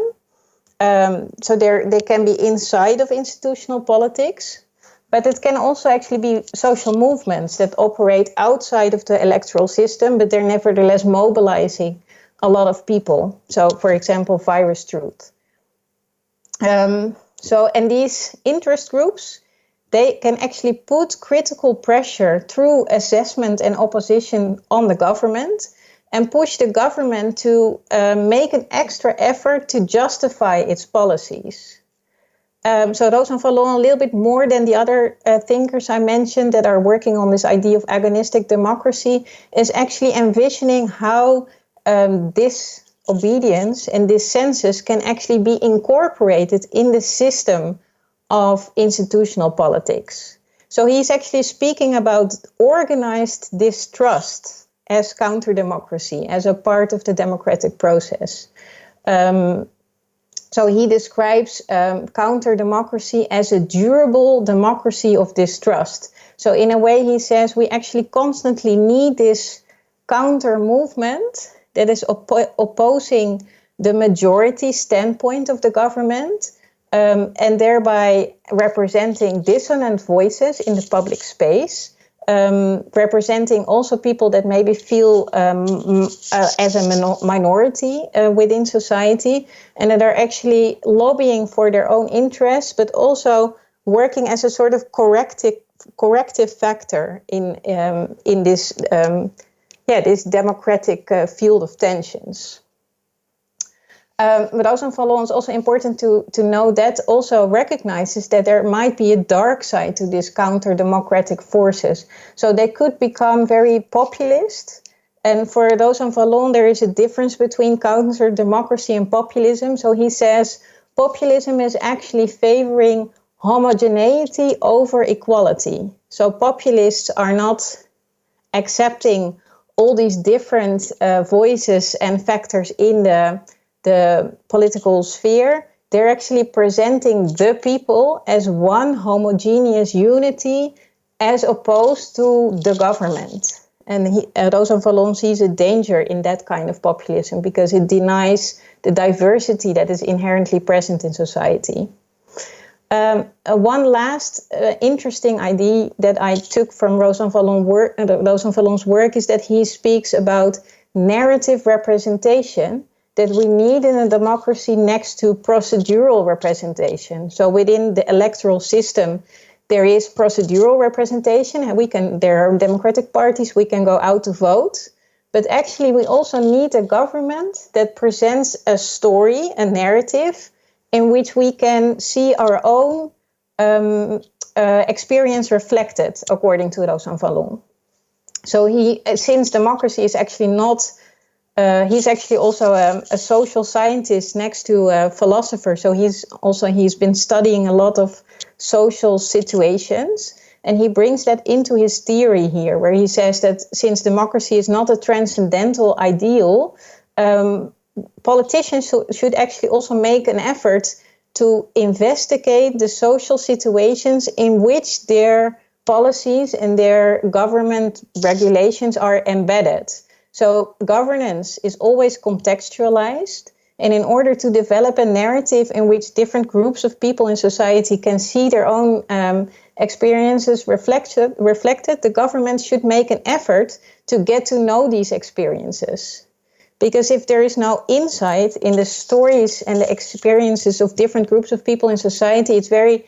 So they can be inside of institutional politics, but it can also actually be social movements that operate outside of the electoral system, but they're nevertheless mobilizing a lot of people. So, for example, Virus Truth. And these interest groups, they can actually put critical pressure through assessment and opposition on the government and push the government to make an extra effort to justify its policies. So Rosan Vallon, a little bit more than the other thinkers I mentioned that are working on this idea of agonistic democracy, is actually envisioning how this obedience and this census can actually be incorporated in the system of institutional politics. So he's actually speaking about organized distrust as counter-democracy, as a part of the democratic process. So he describes counter-democracy as a durable democracy of distrust. So in a way, he says we actually constantly need this counter-movement that is opposing the majority standpoint of the government, and thereby representing dissonant voices in the public space, representing also people that maybe feel as a minority within society, and that are actually lobbying for their own interests, but also working as a sort of corrective factor in this this democratic field of tensions. But Roos van Loon is also important to know that also recognizes that there might be a dark side to these counter-democratic forces. So they could become very populist. And for Roos van Loon, there is a difference between counter-democracy and populism. So he says populism is actually favoring homogeneity over equality. So populists are not accepting all these different voices and factors in the political sphere. They're actually presenting the people as one homogeneous unity as opposed to the government. And Roos van Loon sees a danger in that kind of populism because it denies the diversity that is inherently present in society. One last interesting idea that I took from Roos van Loon's work is that he speaks about narrative representation that we need in a democracy next to procedural representation. So within the electoral system, there is procedural representation, and there are democratic parties, we can go out to vote. But actually, we also need a government that presents a story, a narrative, in which we can see our own experience reflected, according to Roos van Loon. So since democracy is actually not, he's actually also a social scientist next to a philosopher. So he's been studying a lot of social situations, and he brings that into his theory here, where he says that since democracy is not a transcendental ideal, politicians should actually also make an effort to investigate the social situations in which their policies and their government regulations are embedded. So governance is always contextualized, and in order to develop a narrative in which different groups of people in society can see their own experiences reflected, the government should make an effort to get to know these experiences. Because if there is no insight in the stories and the experiences of different groups of people in society, it's very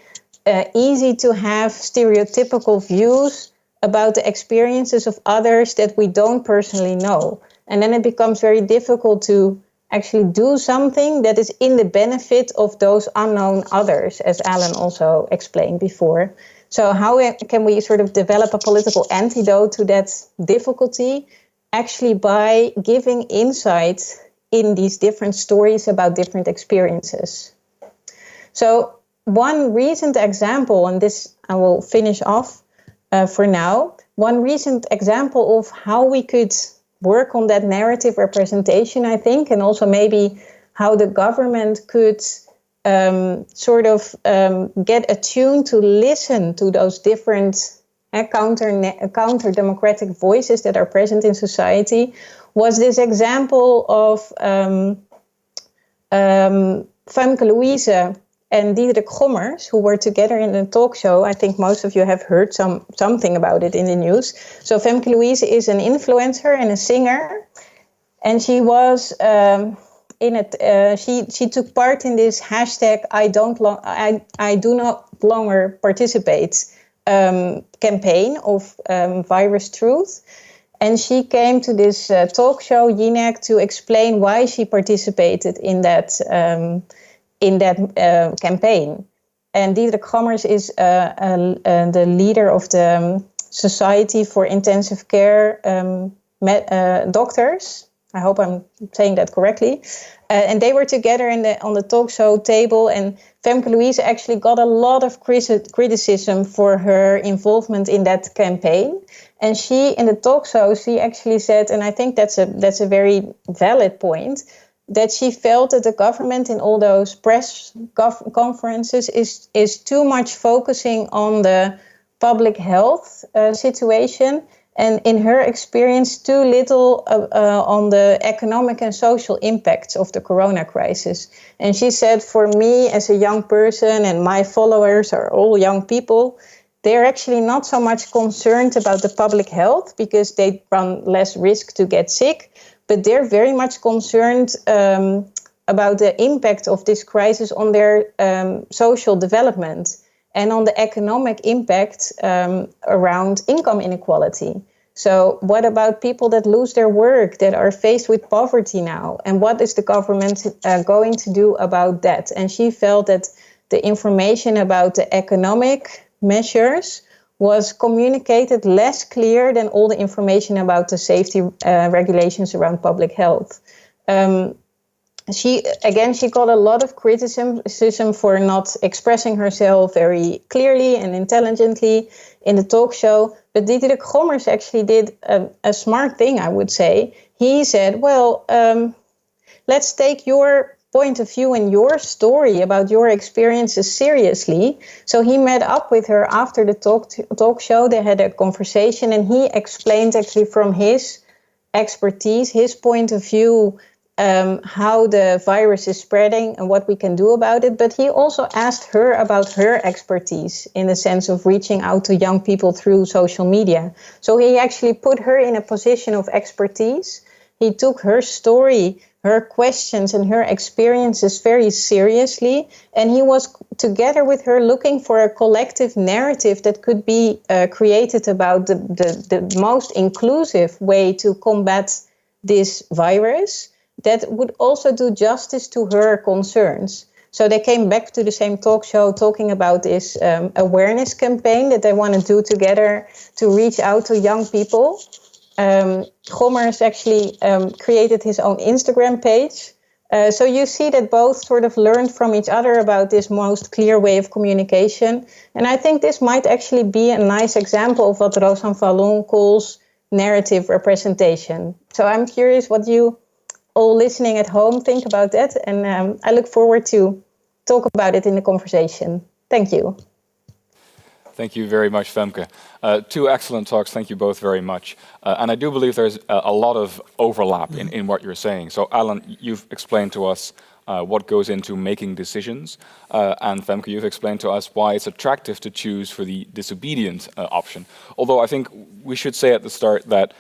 easy to have stereotypical views about the experiences of others that we don't personally know. And then it becomes very difficult to actually do something that is in the benefit of those unknown others, as Alan also explained before. So how can we sort of develop a political antidote to that difficulty? Actually by giving insight in these different stories about different experiences. So one recent example, and this I will finish off for now, one recent example of how we could work on that narrative representation, I think, and also maybe how the government could get attuned to listen to those different counter-democratic voices that are present in society, was this example of Femke Louise and Diederik Gommers, who were together in a talk show. I think most of you have heard something about it in the news. So Femke Louise is an influencer and a singer, and she was she took part in this hashtag I do not longer participate campaign of Virus Truth. And she came to this talk show, Jinek, to explain why she participated in that campaign. And Diederik Gommers is the leader of the Society for Intensive Care Doctors. I hope I'm saying that correctly. And they were together on the talk show table, and Femke Louise actually got a lot of criticism for her involvement in that campaign. And she, in the talk show, she actually said, and I think that's a very valid point, that she felt that the government in all those press conferences is too much focusing on the public health situation, and in her experience, too little on the economic and social impacts of the corona crisis. And she said, for me as a young person, and my followers are all young people, they're actually not so much concerned about the public health because they run less risk to get sick, but they're very much concerned about the impact of this crisis on their social development and on the economic impact around income inequality. So what about people that lose their work, that are faced with poverty now? And what is the government going to do about that? And she felt that the information about the economic measures was communicated less clear than all the information about the safety regulations around public health. She got a lot of criticism for not expressing herself very clearly and intelligently in the talk show. But Diederik Gommers actually did a smart thing, I would say. He said, well, let's take your point of view and your story about your experiences seriously. So he met up with her after the talk show. They had a conversation, and he explained actually from his expertise, his point of view, how the virus is spreading and what we can do about it. But he also asked her about her expertise in the sense of reaching out to young people through social media. So he actually put her in a position of expertise. He took her story, her questions and her experiences very seriously. And he was together with her looking for a collective narrative that could be created about the most inclusive way to combat this virus that would also do justice to her concerns. So they came back to the same talk show talking about this awareness campaign that they want to do together to reach out to young people. Gommers actually created his own Instagram page. So you see that both sort of learned from each other about this most clear way of communication. And I think this might actually be a nice example of what Rosan Vallon calls narrative representation. So I'm curious what you all listening at home think about that. And I look forward to talk about it in the conversation. Thank you. Thank you very much, Femke. Two excellent talks. Thank you both very much. And I do believe there's a lot of overlap in what you're saying. So, Alan, you've explained to us what goes into making decisions. And Femke, you've explained to us why it's attractive to choose for the disobedient option. Although I think we should say at the start that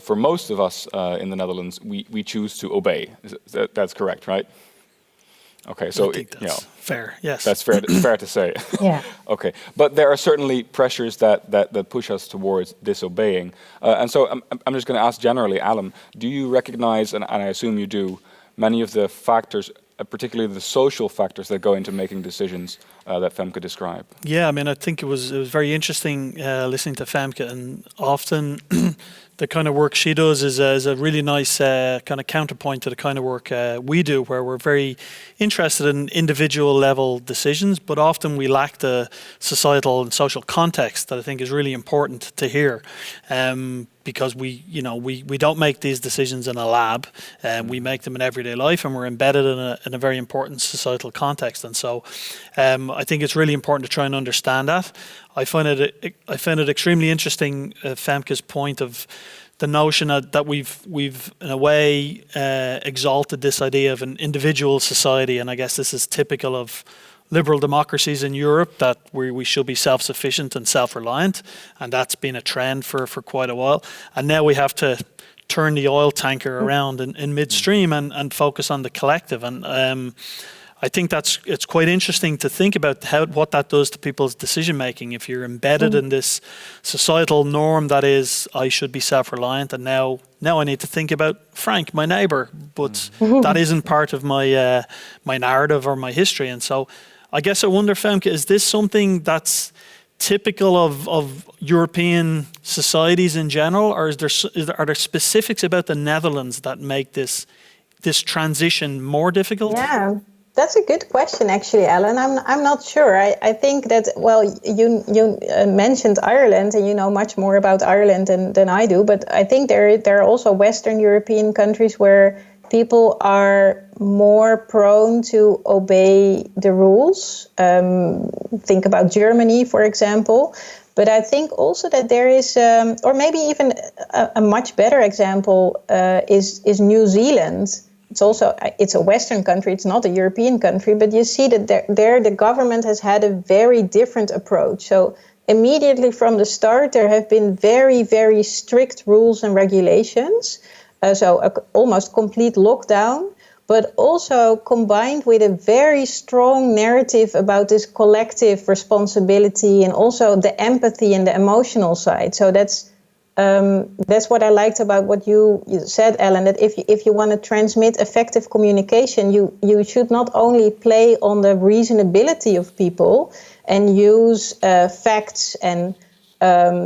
for most of us in the Netherlands, we choose to obey. That's correct, right? Okay, so I think that's fair. Yes, that's fair to say. Yeah. Okay, but there are certainly pressures that push us towards disobeying, and so I'm just going to ask generally, Alan, do you recognize, and I assume you do, many of the factors, particularly the social factors that go into making decisions that Femke described? Yeah, I mean, I think it was very interesting listening to Femke, and often the kind of work she does is a really nice kind of counterpoint to the kind of work we do, where we're very interested in individual level decisions, but often we lack the societal and social context that I think is really important to hear. Because we don't make these decisions in a lab, we make them in everyday life, and we're embedded in a very important societal context. And so, I think it's really important to try and understand that. I find it extremely interesting, Femke's point of the notion that we've in a way exalted this idea of an individual society, and I guess this is typical of liberal democracies in Europe, that we should be self-sufficient and self-reliant, and that's been a trend for quite a while. And now we have to turn the oil tanker around in midstream and focus on the collective. And I think it's quite interesting to think about what that does to people's decision making. If you're embedded in this societal norm that is, I should be self-reliant, and now I need to think about Frank, my neighbour, but that isn't part of my narrative or my history. And so I guess I wonder, Femke, is this something that's typical of European societies in general, or are there specifics about the Netherlands that make this transition more difficult? Yeah, that's a good question, actually, Alan. I'm not sure. I think that, well, you mentioned Ireland, and you know much more about Ireland than I do. But I think there are also Western European countries where people are more prone to obey the rules. Think about Germany, for example. But I think also that there is, or maybe even a much better example is New Zealand. It's a Western country, it's not a European country, but you see that there the government has had a very different approach. So immediately from the start, there have been very, very strict rules and regulations. Almost complete lockdown, but also combined with a very strong narrative about this collective responsibility and also the empathy and the emotional side. So that's what I liked about what you said, Alan, that if you want to transmit effective communication, you should not only play on the reasonability of people and use facts and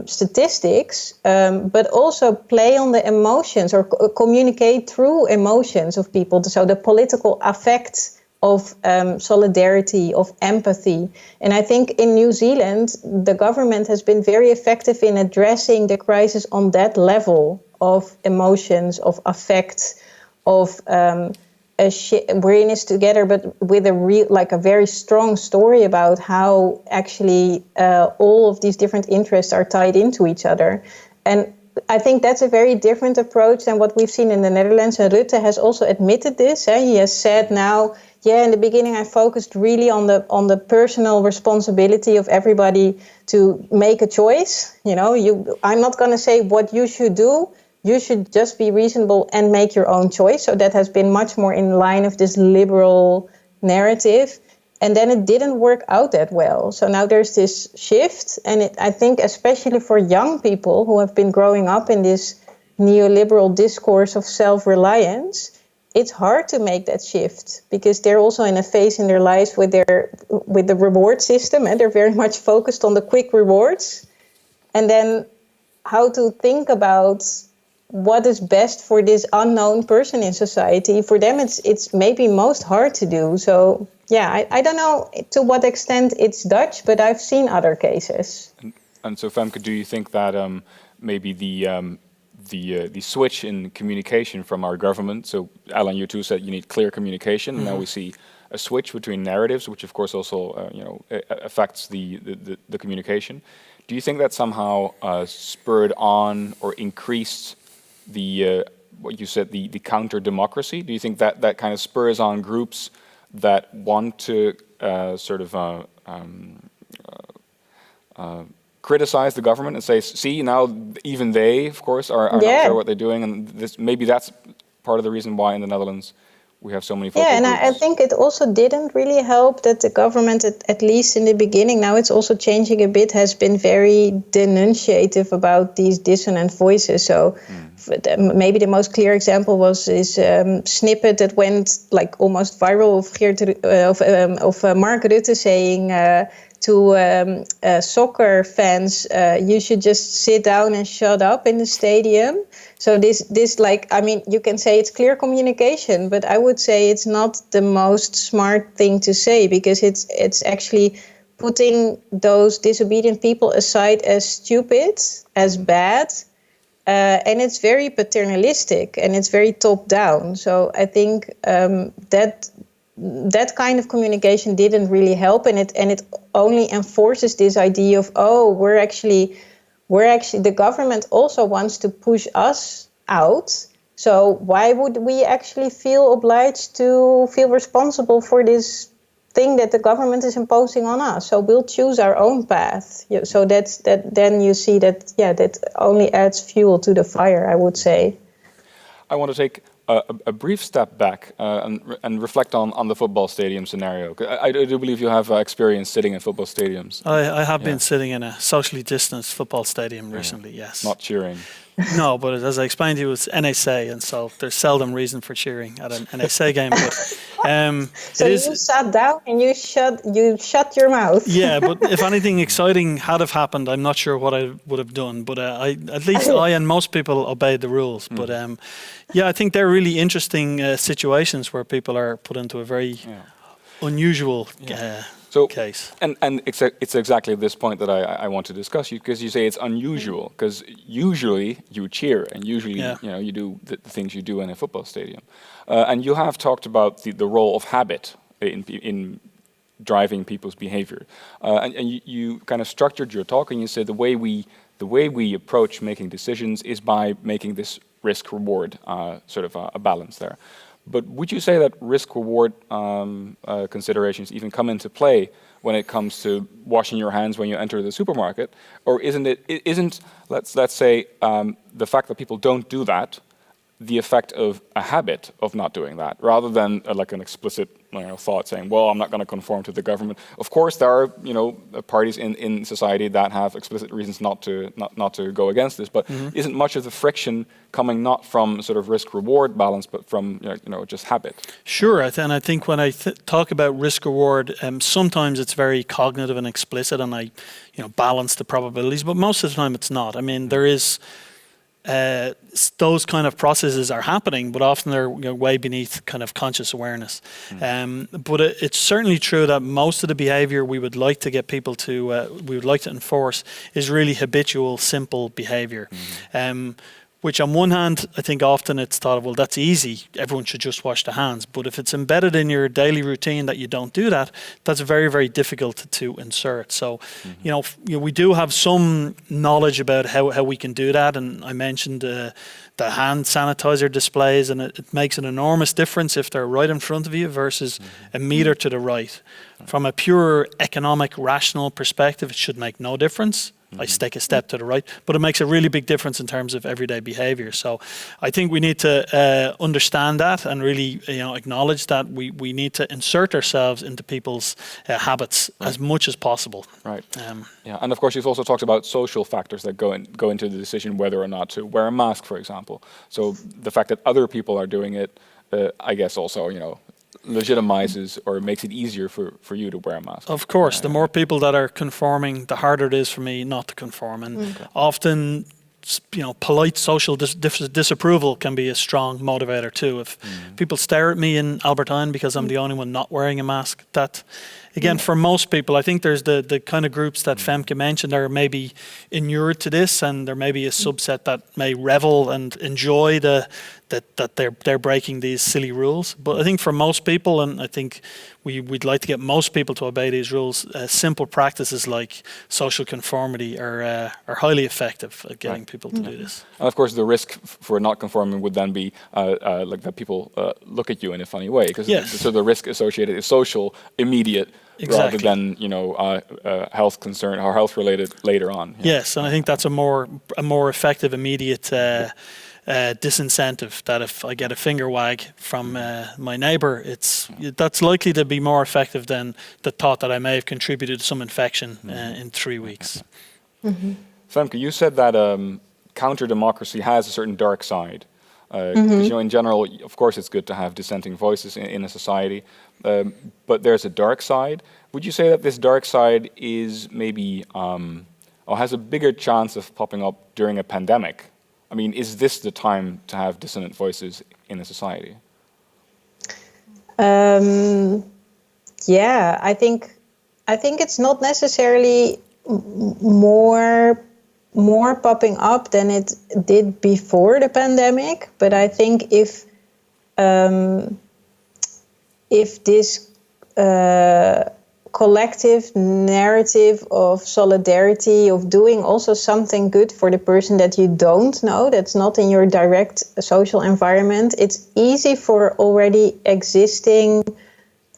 statistics, but also play on the emotions or communicate through emotions of people. So the political affect of solidarity, of empathy. And I think in New Zealand, the government has been very effective in addressing the crisis on that level of emotions, of affect, of we're in this together, but with a very strong story about how actually all of these different interests are tied into each other. And I think that's a very different approach than what we've seen in the Netherlands. And Rutte has also admitted this. He has said now, in the beginning I focused really on the personal responsibility of everybody to make a choice. I'm not going to say what you should do. You should just be reasonable and make your own choice. So that has been much more in line of this liberal narrative. And then it didn't work out that well. So now there's this shift. And I think especially for young people who have been growing up in this neoliberal discourse of self-reliance, it's hard to make that shift because they're also in a phase in their lives with the reward system, and they're very much focused on the quick rewards. And then how to think about what is best for this unknown person in society. For them, it's maybe most hard to do. So, I don't know to what extent it's Dutch, but I've seen other cases. And so, Femke, do you think that maybe the switch in communication from our government, so Alan, you too said you need clear communication, and now we see a switch between narratives, which of course also affects the communication. Do you think that somehow spurred on or increased what you said, the counter democracy? Do you think that kind of spurs on groups that want to criticize the government and say, see, now even they, of course, are not sure what they're doing, and maybe that's part of the reason why in the Netherlands we have so many focal groups. I think it also didn't really help that the government, at least in the beginning, now it's also changing a bit, has been very denunciative about these dissonant voices. So maybe the most clear example was this snippet that went like almost viral of Mark Rutte saying to soccer fans, you should just sit down and shut up in the stadium. So this you can say it's clear communication, but I would say it's not the most smart thing to say, because it's actually putting those disobedient people aside as stupid, as bad, and it's very paternalistic and it's very top down. So I think that kind of communication didn't really help, and it only enforces this idea of, we're actually the government also wants to push us out. So why would we actually feel obliged to feel responsible for this thing that the government is imposing on us? So we'll choose our own path. So then you see that only adds fuel to the fire, I would say. I want to take a brief step back and reflect on the football stadium scenario. I do believe you have experience sitting in football stadiums. I have been sitting in a socially distanced football stadium recently, yes. Not cheering. No, but as I explained to you, it's NSA, and so there's seldom reason for cheering at an NSA game. But so you sat down and you shut your mouth. Yeah, but if anything exciting had have happened, I'm not sure what I would have done. But at least I and most people obeyed the rules. But yeah, I think they're really interesting situations where people are put into a very unusual case. And it's exactly this point that I want to discuss, because you say it's unusual, because usually you cheer and usually you do the things you do in a football stadium. And you have talked about the role of habit in driving people's behavior. And you kind of structured your talk and you said the way we approach making decisions is by making this risk-reward sort of a balance there. But would you say that risk-reward considerations even come into play when it comes to washing your hands when you enter the supermarket? Or isn't let's say the fact that people don't do that the effect of a habit of not doing that, rather than like an explicit thought saying, well, I'm not going to conform to the government. Of course, there are parties in society that have explicit reasons not to go against this, but isn't much of the friction coming not from sort of risk-reward balance, but from just habit? Sure, and I think when I talk about risk-reward, sometimes it's very cognitive and explicit, and I balance the probabilities, but most of the time it's not. I mean, there is. Those kind of processes are happening, but often they're way beneath kind of conscious awareness. But it's certainly true that most of the behavior we would like to get people to, we would like to enforce, is really habitual, simple behavior. Which on one hand, I think often it's thought of, well, that's easy, everyone should just wash their hands. But if it's embedded in your daily routine that you don't do that, that's very, very difficult to insert. So, we do have some knowledge about how we can do that. And I mentioned the hand sanitizer displays, and it makes an enormous difference if they're right in front of you versus a meter to the right. From a pure economic, rational perspective, it should make no difference. I take a step to the right, but it makes a really big difference in terms of everyday behavior. So I think we need to understand that and really acknowledge that we need to insert ourselves into people's habits as much as possible. Right. And of course you've also talked about social factors that go into the decision whether or not to wear a mask, for example. So the fact that other people are doing it, I guess also, legitimizes or makes it easier for you to wear a mask. Of course, the more people that are conforming, the harder it is for me not to conform. And often, polite social disapproval can be a strong motivator too. If people stare at me in Albertine because I'm the only one not wearing a mask, that, again, for most people, I think there's the kind of groups that Femke mentioned are maybe inured to this, and there may be a subset that may revel and enjoy that they're breaking these silly rules. But I think for most people, and I think we'd like to get most people to obey these rules, simple practices like social conformity are highly effective at getting people to do this. And of course, the risk for not conforming would then be like that people look at you in a funny way, because so the risk associated is social, immediate, rather than health concern or health related later on. Yes, and I think that's a more effective, immediate disincentive, that if I get a finger wag from my neighbour, that's likely to be more effective than the thought that I may have contributed to some infection in 3 weeks. Femke, you said that counter-democracy has a certain dark side. In general, of course, it's good to have dissenting voices in a society, but there's a dark side. Would you say that this dark side is maybe, or has a bigger chance of popping up during a pandemic? I mean, is this the time to have dissonant voices in a society? I think it's not necessarily more popping up than it did before the pandemic, but I think if this collective narrative of solidarity, of doing also something good for the person that you don't know, that's not in your direct social environment, it's easy for already existing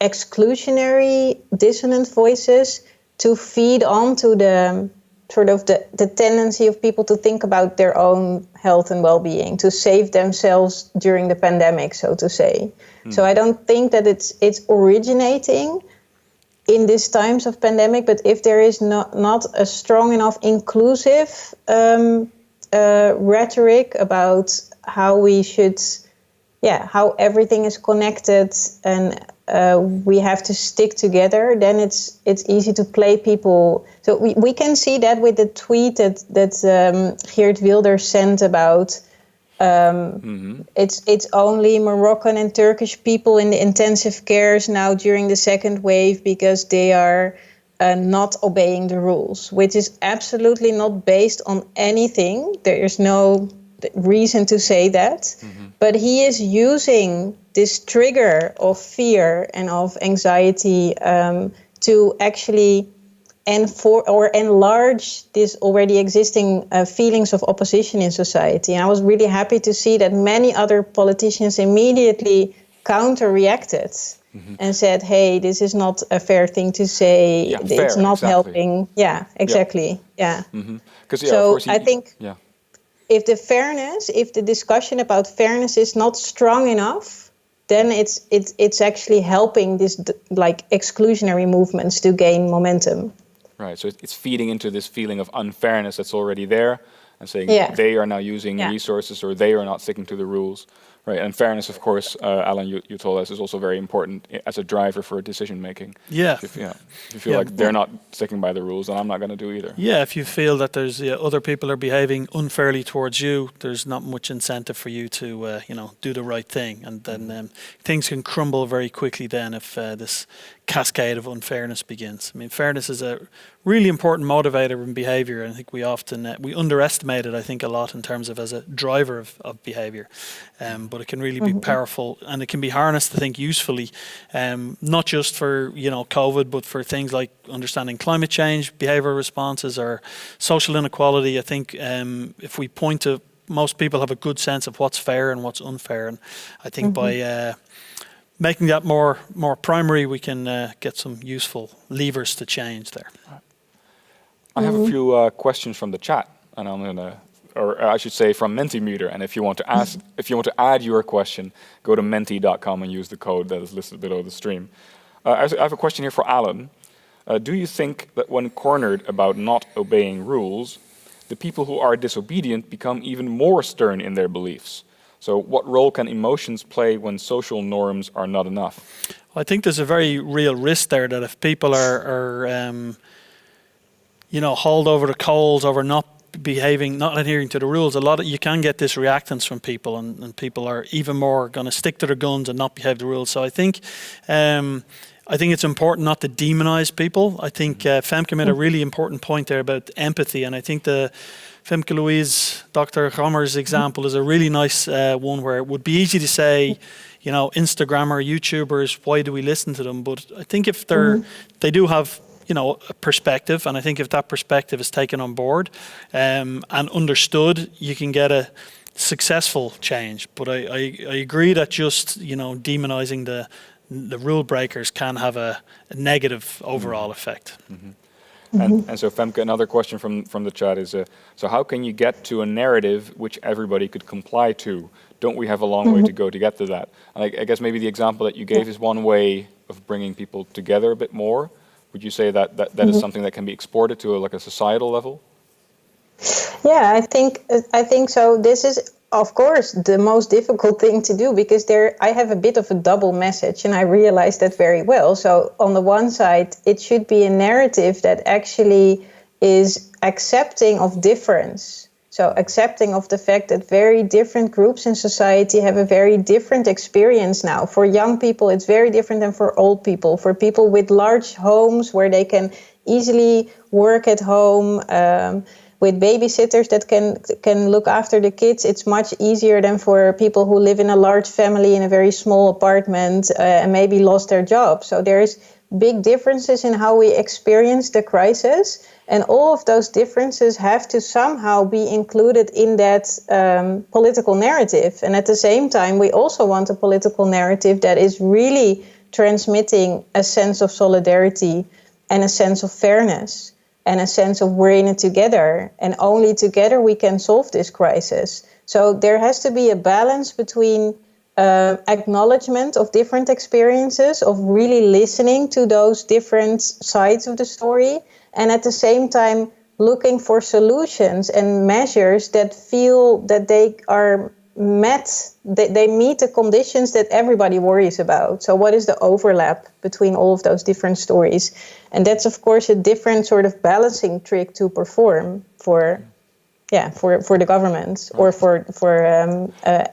exclusionary dissonant voices to feed onto the sort of the tendency of people to think about their own health and well-being, to save themselves during the pandemic, so to say. So I don't think that it's originating in these times of pandemic, but if there is not a strong enough inclusive rhetoric about how we should, how everything is connected and we have to stick together, then it's easy to play people. So we can see that with the tweet that Geert Wilders sent about it's only Moroccan and Turkish people in the intensive cares now during the second wave because they are not obeying the rules, which is absolutely not based on anything. There is no reason to say that. But he is using this trigger of fear and of anxiety to actually enlarge this already existing feelings of opposition in society. And I was really happy to see that many other politicians immediately counter-reacted and said, hey, this is not a fair thing to say. It's not helping. Yeah, exactly. Yeah. So I think if the discussion about fairness is not strong enough, then it's actually helping this like exclusionary movements to gain momentum. Right, so it's feeding into this feeling of unfairness that's already there and saying they are now using resources or they are not sticking to the rules. Right, and fairness, of course, Alan, you told us, is also very important as a driver for decision making. Yeah. If you feel like they're not sticking by the rules, then I'm not going to do either. Yeah, if you feel that there's other people are behaving unfairly towards you, there's not much incentive for you to do the right thing, and then things can crumble very quickly. Then if this cascade of unfairness begins. I mean, fairness is a really important motivator in behaviour, and I think we often we underestimate it, I think, a lot in terms of as a driver of behaviour. But it can really be powerful, and it can be harnessed, I think, usefully, not just for COVID, but for things like understanding climate change, behavioural responses, or social inequality. I think if we point to, most people have a good sense of what's fair and what's unfair, and I think by making that more primary, we can get some useful levers to change there. I have a few questions from the chat, and I'm gonna, or I should say, from Mentimeter. And if you want to ask, if you want to add your question, go to menti.com and use the code that is listed below the stream. I have a question here for Alan. Do you think that when cornered about not obeying rules, the people who are disobedient become even more stern in their beliefs? So what role can emotions play when social norms are not enough? Well, I think there's a very real risk there that if people are hauled over the coals over not behaving, not adhering to the rules, you can get this reactance from people, and people are even more going to stick to their guns and not behave the rules. So I think it's important not to demonize people. I think Femke made a really important point there about empathy, and I think the Femke Louise, Dr. Grammer's example is a really nice one where it would be easy to say, Instagrammer, YouTubers, why do we listen to them? But I think if they do have, a perspective, and I think if that perspective is taken on board and understood, you can get a successful change. But I agree that just, demonizing the rule breakers can have a negative overall effect. And so, Femke, another question from the chat is, so how can you get to a narrative which everybody could comply to? Don't we have a long way to go to get to that? And I guess maybe the example that you gave is one way of bringing people together a bit more. Would you say that is something that can be exported to a societal level? Yeah, I think so. This is, of course, the most difficult thing to do, because I have a bit of a double message, and I realize that very well. So on the one side, it should be a narrative that actually is accepting of difference. So accepting of the fact that very different groups in society have a very different experience now. For young people, it's very different than for old people. For people with large homes where they can easily work at home, with babysitters that can look after the kids, it's much easier than for people who live in a large family in a very small apartment and maybe lost their job. So there's big differences in how we experience the crisis, and all of those differences have to somehow be included in that political narrative. And at the same time, we also want a political narrative that is really transmitting a sense of solidarity and a sense of fairness and a sense of we're in it together, and only together we can solve this crisis. So there has to be a balance between acknowledgement of different experiences, of really listening to those different sides of the story, and at the same time looking for solutions and measures that feel that they are they meet the conditions that everybody worries about. So what is the overlap between all of those different stories? And that's, of course, a different sort of balancing trick to perform for the government, or for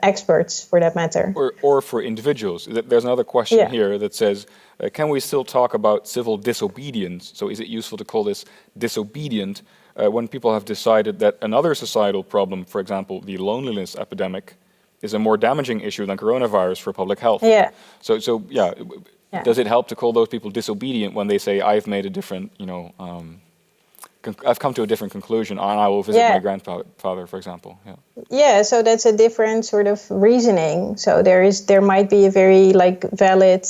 experts, for that matter. Or for individuals. There's another question here that says, can we still talk about civil disobedience? So is it useful to call this disobedient when people have decided that another societal problem, for example, the loneliness epidemic, is a more damaging issue than coronavirus for public health? Yeah. So does it help to call those people disobedient when they say, I've made a different, I've come to a different conclusion, and I will visit my grandfather, for example. Yeah, so that's a different sort of reasoning. So there might be a very valid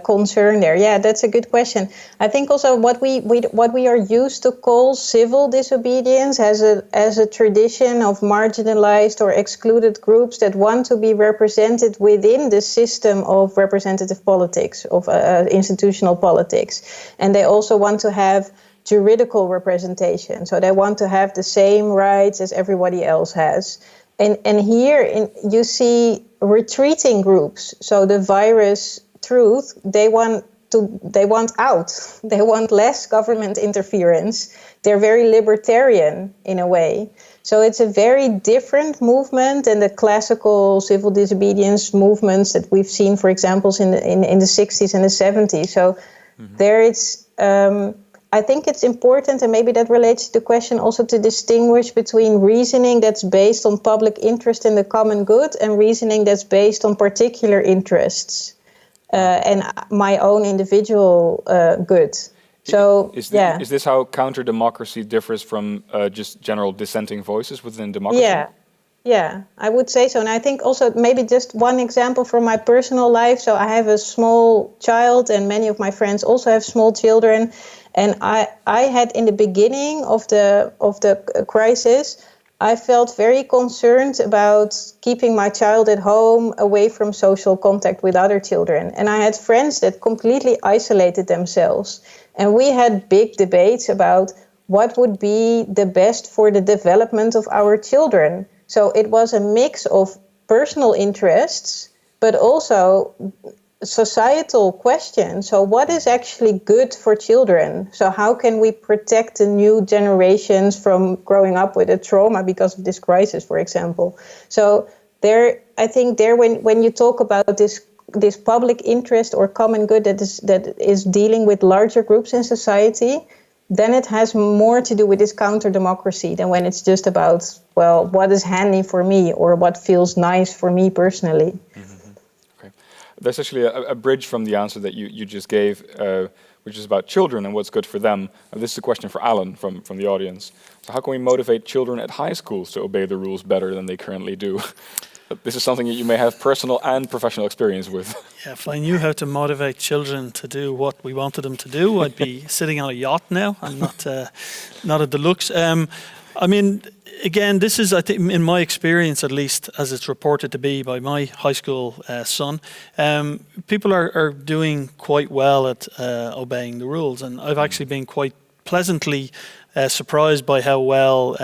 concern there. Yeah, that's a good question. I think also what we are used to call civil disobedience as a tradition of marginalized or excluded groups that want to be represented within the system of representative politics, of institutional politics, and they also want to have juridical representation. So they want to have the same rights as everybody else has. And here you see retreating groups. So the virus truth, they want out. They want less government interference. They're very libertarian in a way. So it's a very different movement than the classical civil disobedience movements that we've seen, for example, in the 60s and the 70s. So there it's I think it's important, and maybe that relates to the question also, to distinguish between reasoning that's based on public interest in the common good and reasoning that's based on particular interests and my own individual good. So, is this how counter-democracy differs from just general dissenting voices within democracy? Yeah, I would say so. And I think also maybe just one example from my personal life. So I have a small child, and many of my friends also have small children. And I had, in the beginning of the crisis, I felt very concerned about keeping my child at home, away from social contact with other children. And I had friends that completely isolated themselves. And we had big debates about what would be the best for the development of our children. So it was a mix of personal interests, but also societal questions. So what is actually good for children? So how can we protect the new generations from growing up with a trauma because of this crisis, for example? So I think when you talk about this public interest or common good that is dealing with larger groups in society, then it has more to do with this counter-democracy than when it's just about, well, what is handy for me or what feels nice for me personally. Mm-hmm. Okay. There's actually a bridge from the answer that you just gave, which is about children and what's good for them. This is a question for Alan from the audience. So how can we motivate children at high schools to obey the rules better than they currently do? This is something that you may have personal and professional experience with. Yeah, if I knew how to motivate children to do what we wanted them to do, I'd be sitting on a yacht now and not a deluxe. I mean, again, this is, I think, in my experience, at least, as it's reported to be by my high school son, people are doing quite well at obeying the rules. And I've actually been quite pleasantly surprised by how well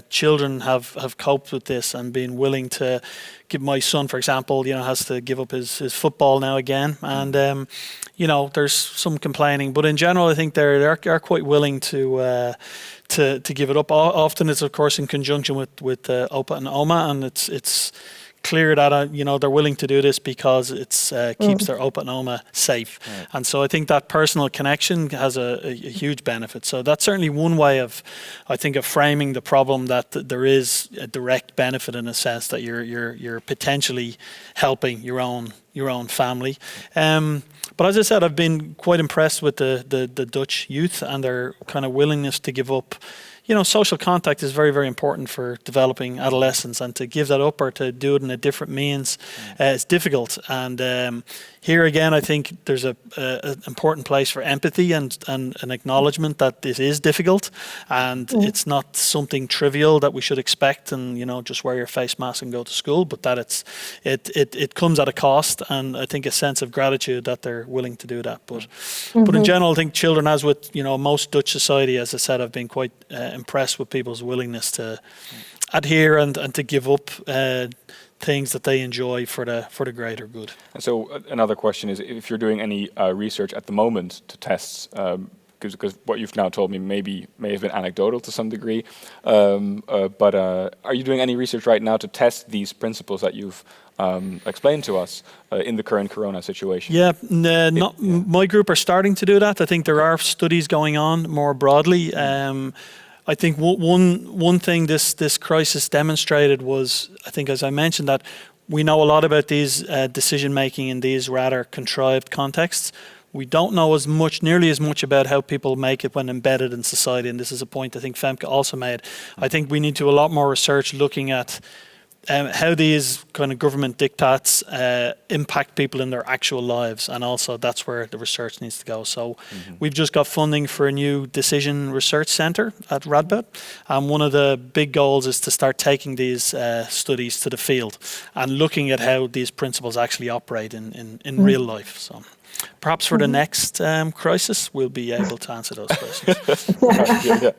children have coped with this and been willing to give. My son, for example, has to give up his football now again, and there's some complaining, but in general, I think they're quite willing to give it up. Often, it's of course in conjunction with Opa and Oma, and it's clear that they're willing to do this because it's keeps their Opa and Oma safe. Right. And so I think that personal connection has a huge benefit. So that's certainly one way of framing the problem, that there is a direct benefit in a sense that you're potentially helping your own family. But as I said, I've been quite impressed with the Dutch youth and their kind of willingness to give up. Social contact is very, very important for developing adolescence, and to give that up or to do it in a different means is difficult. And here again, I think there's an important place for empathy and an acknowledgement that this is difficult, and it's not something trivial that we should expect and just wear your face mask and go to school, but that it comes at a cost, and I think a sense of gratitude that they're willing to do that. But in general, I think children, as with most Dutch society, as I said, I've been quite impressed with people's willingness to adhere and to give up things that they enjoy for the greater good. And so another question is if you're doing any research at the moment to test. Because what you've now told me may have been anecdotal to some degree, but are you doing any research right now to test these principles that you've explained to us in the current Corona situation? Yeah, my group are starting to do that. I think there are studies going on more broadly. I think one thing this crisis demonstrated was, I think, as I mentioned, that we know a lot about these decision making in these rather contrived contexts. We don't know nearly as much about how people make it when embedded in society, and this is a point I think Femke also made. I think we need to do a lot more research looking at how these kind of government diktats impact people in their actual lives, and also that's where the research needs to go. So we've just got funding for a new decision research centre at Radboud, and one of the big goals is to start taking these studies to the field and looking at how these principles actually operate in real life. So perhaps for the next crisis, we'll be able to answer those questions.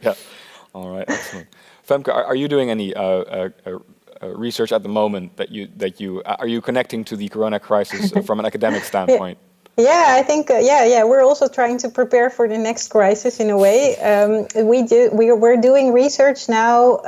Yeah. All right, excellent. Femke, are you doing any research at the moment that you are you connecting to the Corona crisis from an academic standpoint? Yeah, I think we're also trying to prepare for the next crisis in a way. We're doing research now,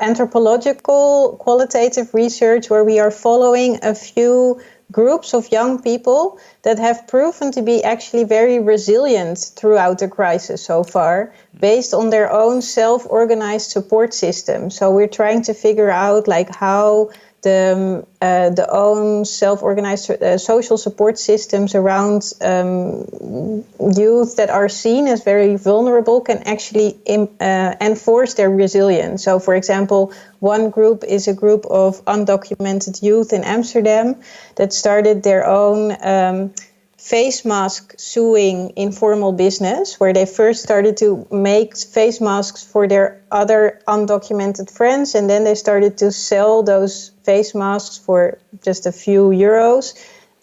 anthropological qualitative research, where we are following a few groups of young people that have proven to be actually very resilient throughout the crisis so far, based on their own self-organized support system. So we're trying to figure out how the own self-organized social support systems around youth that are seen as very vulnerable can actually enforce their resilience. So, for example, one group is a group of undocumented youth in Amsterdam that started their own face mask sewing informal business, where they first started to make face masks for their other undocumented friends, and then they started to sell those face masks for just a few euros.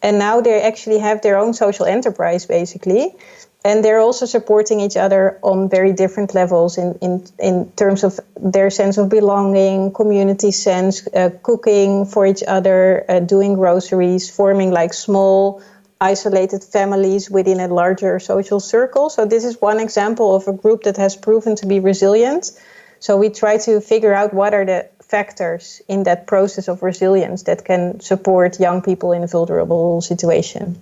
And now they actually have their own social enterprise, basically. And they're also supporting each other on very different levels in terms of their sense of belonging, community sense, cooking for each other, doing groceries, forming small isolated families within a larger social circle. So this is one example of a group that has proven to be resilient. So we try to figure out what are the factors in that process of resilience that can support young people in a vulnerable situation.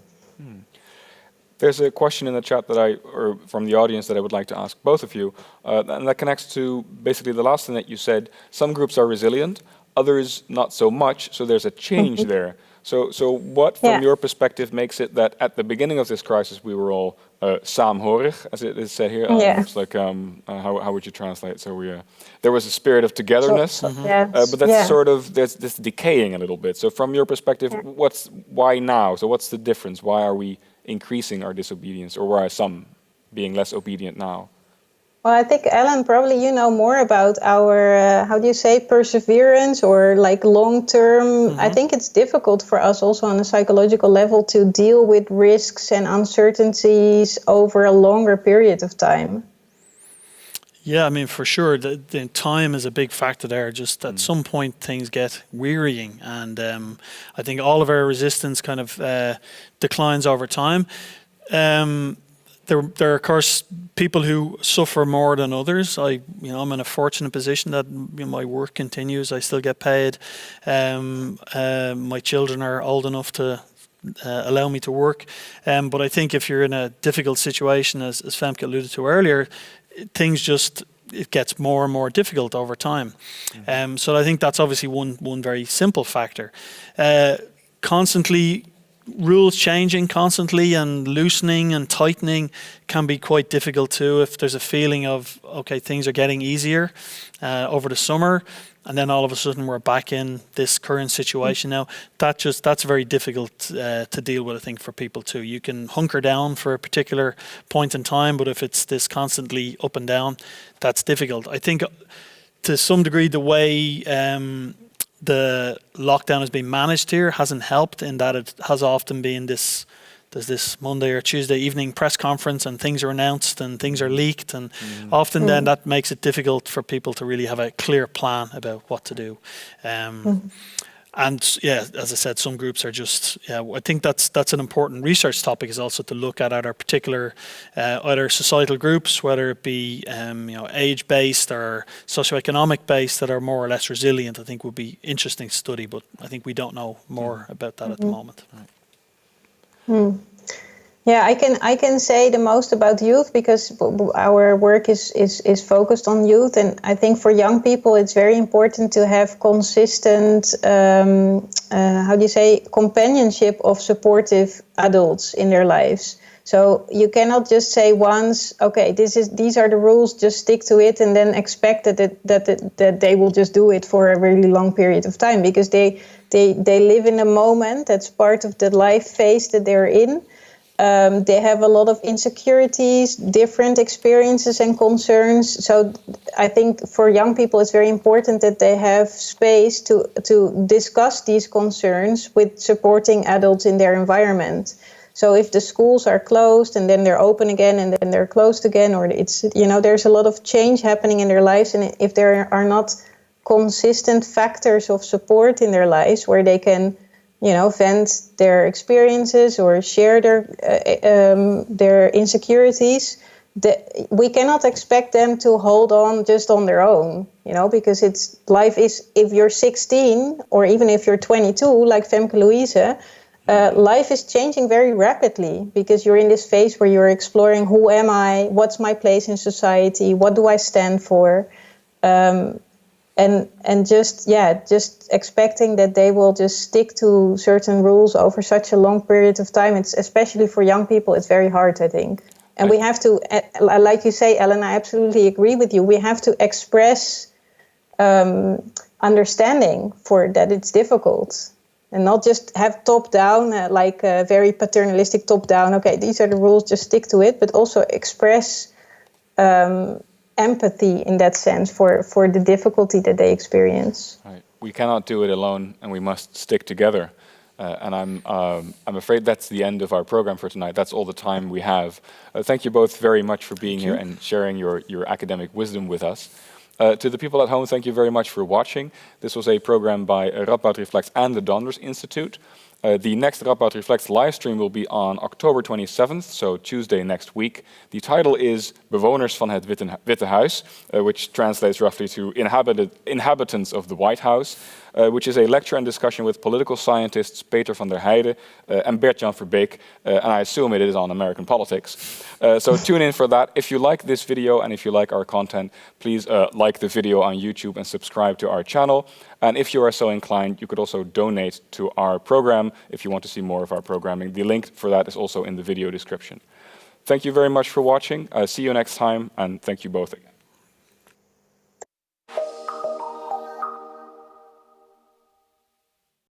There's a question in the chat or from the audience that I would like to ask both of you, and that connects to basically the last thing that you said. Some groups are resilient, others not so much, so there's a change there. So what, from your perspective, makes it that at the beginning of this crisis we were all saamhorig, as it is said here? It's like, how would you translate? So there was a spirit of togetherness, but that's sort of, there's this decaying a little bit. So from your perspective, why now? So what's the difference? Why are we increasing our disobedience, or why are some being less obedient now? Well, I think, Alan, probably you know more about our, perseverance or long-term. I think it's difficult for us also on a psychological level to deal with risks and uncertainties over a longer period of time. Yeah, I mean, for sure, the time is a big factor there. Just at some point, things get wearying. And I think all of our resistance kind of declines over time. There are, of course, people who suffer more than others. I'm in a fortunate position that my work continues. I still get paid. My children are old enough to allow me to work. But I think if you're in a difficult situation, as Femke alluded to earlier, it gets more and more difficult over time. So I think that's obviously one very simple factor. Constantly rules changing constantly and loosening and tightening can be quite difficult too. If there's a feeling of, okay, things are getting easier over the summer, and then all of a sudden we're back in this current situation now, that's very difficult to deal with, I think, for people too. You can hunker down for a particular point in time, but if it's this constantly up and down, that's difficult. I think to some degree the way the lockdown has been managed here hasn't helped, in that it has often been there's this Monday or Tuesday evening press conference and things are announced and things are leaked, and often then that makes it difficult for people to really have a clear plan about what to do. And yeah, as I said, some groups are just, I think that's an important research topic, is also to look at either particular, either societal groups, whether it be age-based or socioeconomic based, that are more or less resilient. I think would be interesting to study, but I think we don't know more about that at the moment. Yeah, I can say the most about youth, because our work is focused on youth, and I think for young people it's very important to have consistent, companionship of supportive adults in their lives. So you cannot just say once, okay, these are the rules, just stick to it, and then expect that they will just do it for a really long period of time, because they live in a moment that's part of the life phase that they're in. They have a lot of insecurities, different experiences and concerns. So I think for young people, it's very important that they have space to discuss these concerns with supporting adults in their environment. So if the schools are closed and then they're open again and then they're closed again, or there's a lot of change happening in their lives, and if there are not consistent factors of support in their lives where they can vent their experiences or share their insecurities, we cannot expect them to hold on just on their own, because life is, if you're 16 or even if you're 22, like Femke Louise, life is changing very rapidly, because you're in this phase where you're exploring, who am I, what's my place in society, what do I stand for? And just expecting that they will just stick to certain rules over such a long period of time, it's especially for young people, it's very hard, I think. And we have to, like you say, Alan, I absolutely agree with you. We have to express understanding for that it's difficult, and not just have top-down, like a very paternalistic top-down, okay, these are the rules, just stick to it, but also express empathy in that sense for the difficulty that they experience. Right. We cannot do it alone, and we must stick together. And I'm afraid that's the end of our program for tonight. That's all the time we have. Thank you both very much for being here and sharing your academic wisdom with us. To the people at home, thank you very much for watching. This was a program by Radboud Reflects and the Donders Institute. The next Radboud Reflects live stream will be on October 27th, so Tuesday next week. The title is Bewoners van het Witte Huis, which translates roughly to Inhabitants of the White House, which is a lecture and discussion with political scientists Peter van der Heijden and Bert-Jan Verbeek, and I assume it is on American politics. So tune in for that. If you like this video and if you like our content, please like the video on YouTube and subscribe to our channel. And if you are so inclined, you could also donate to our program if you want to see more of our programming. The link for that is also in the video description. Thank you very much for watching. See you next time, and thank you both again.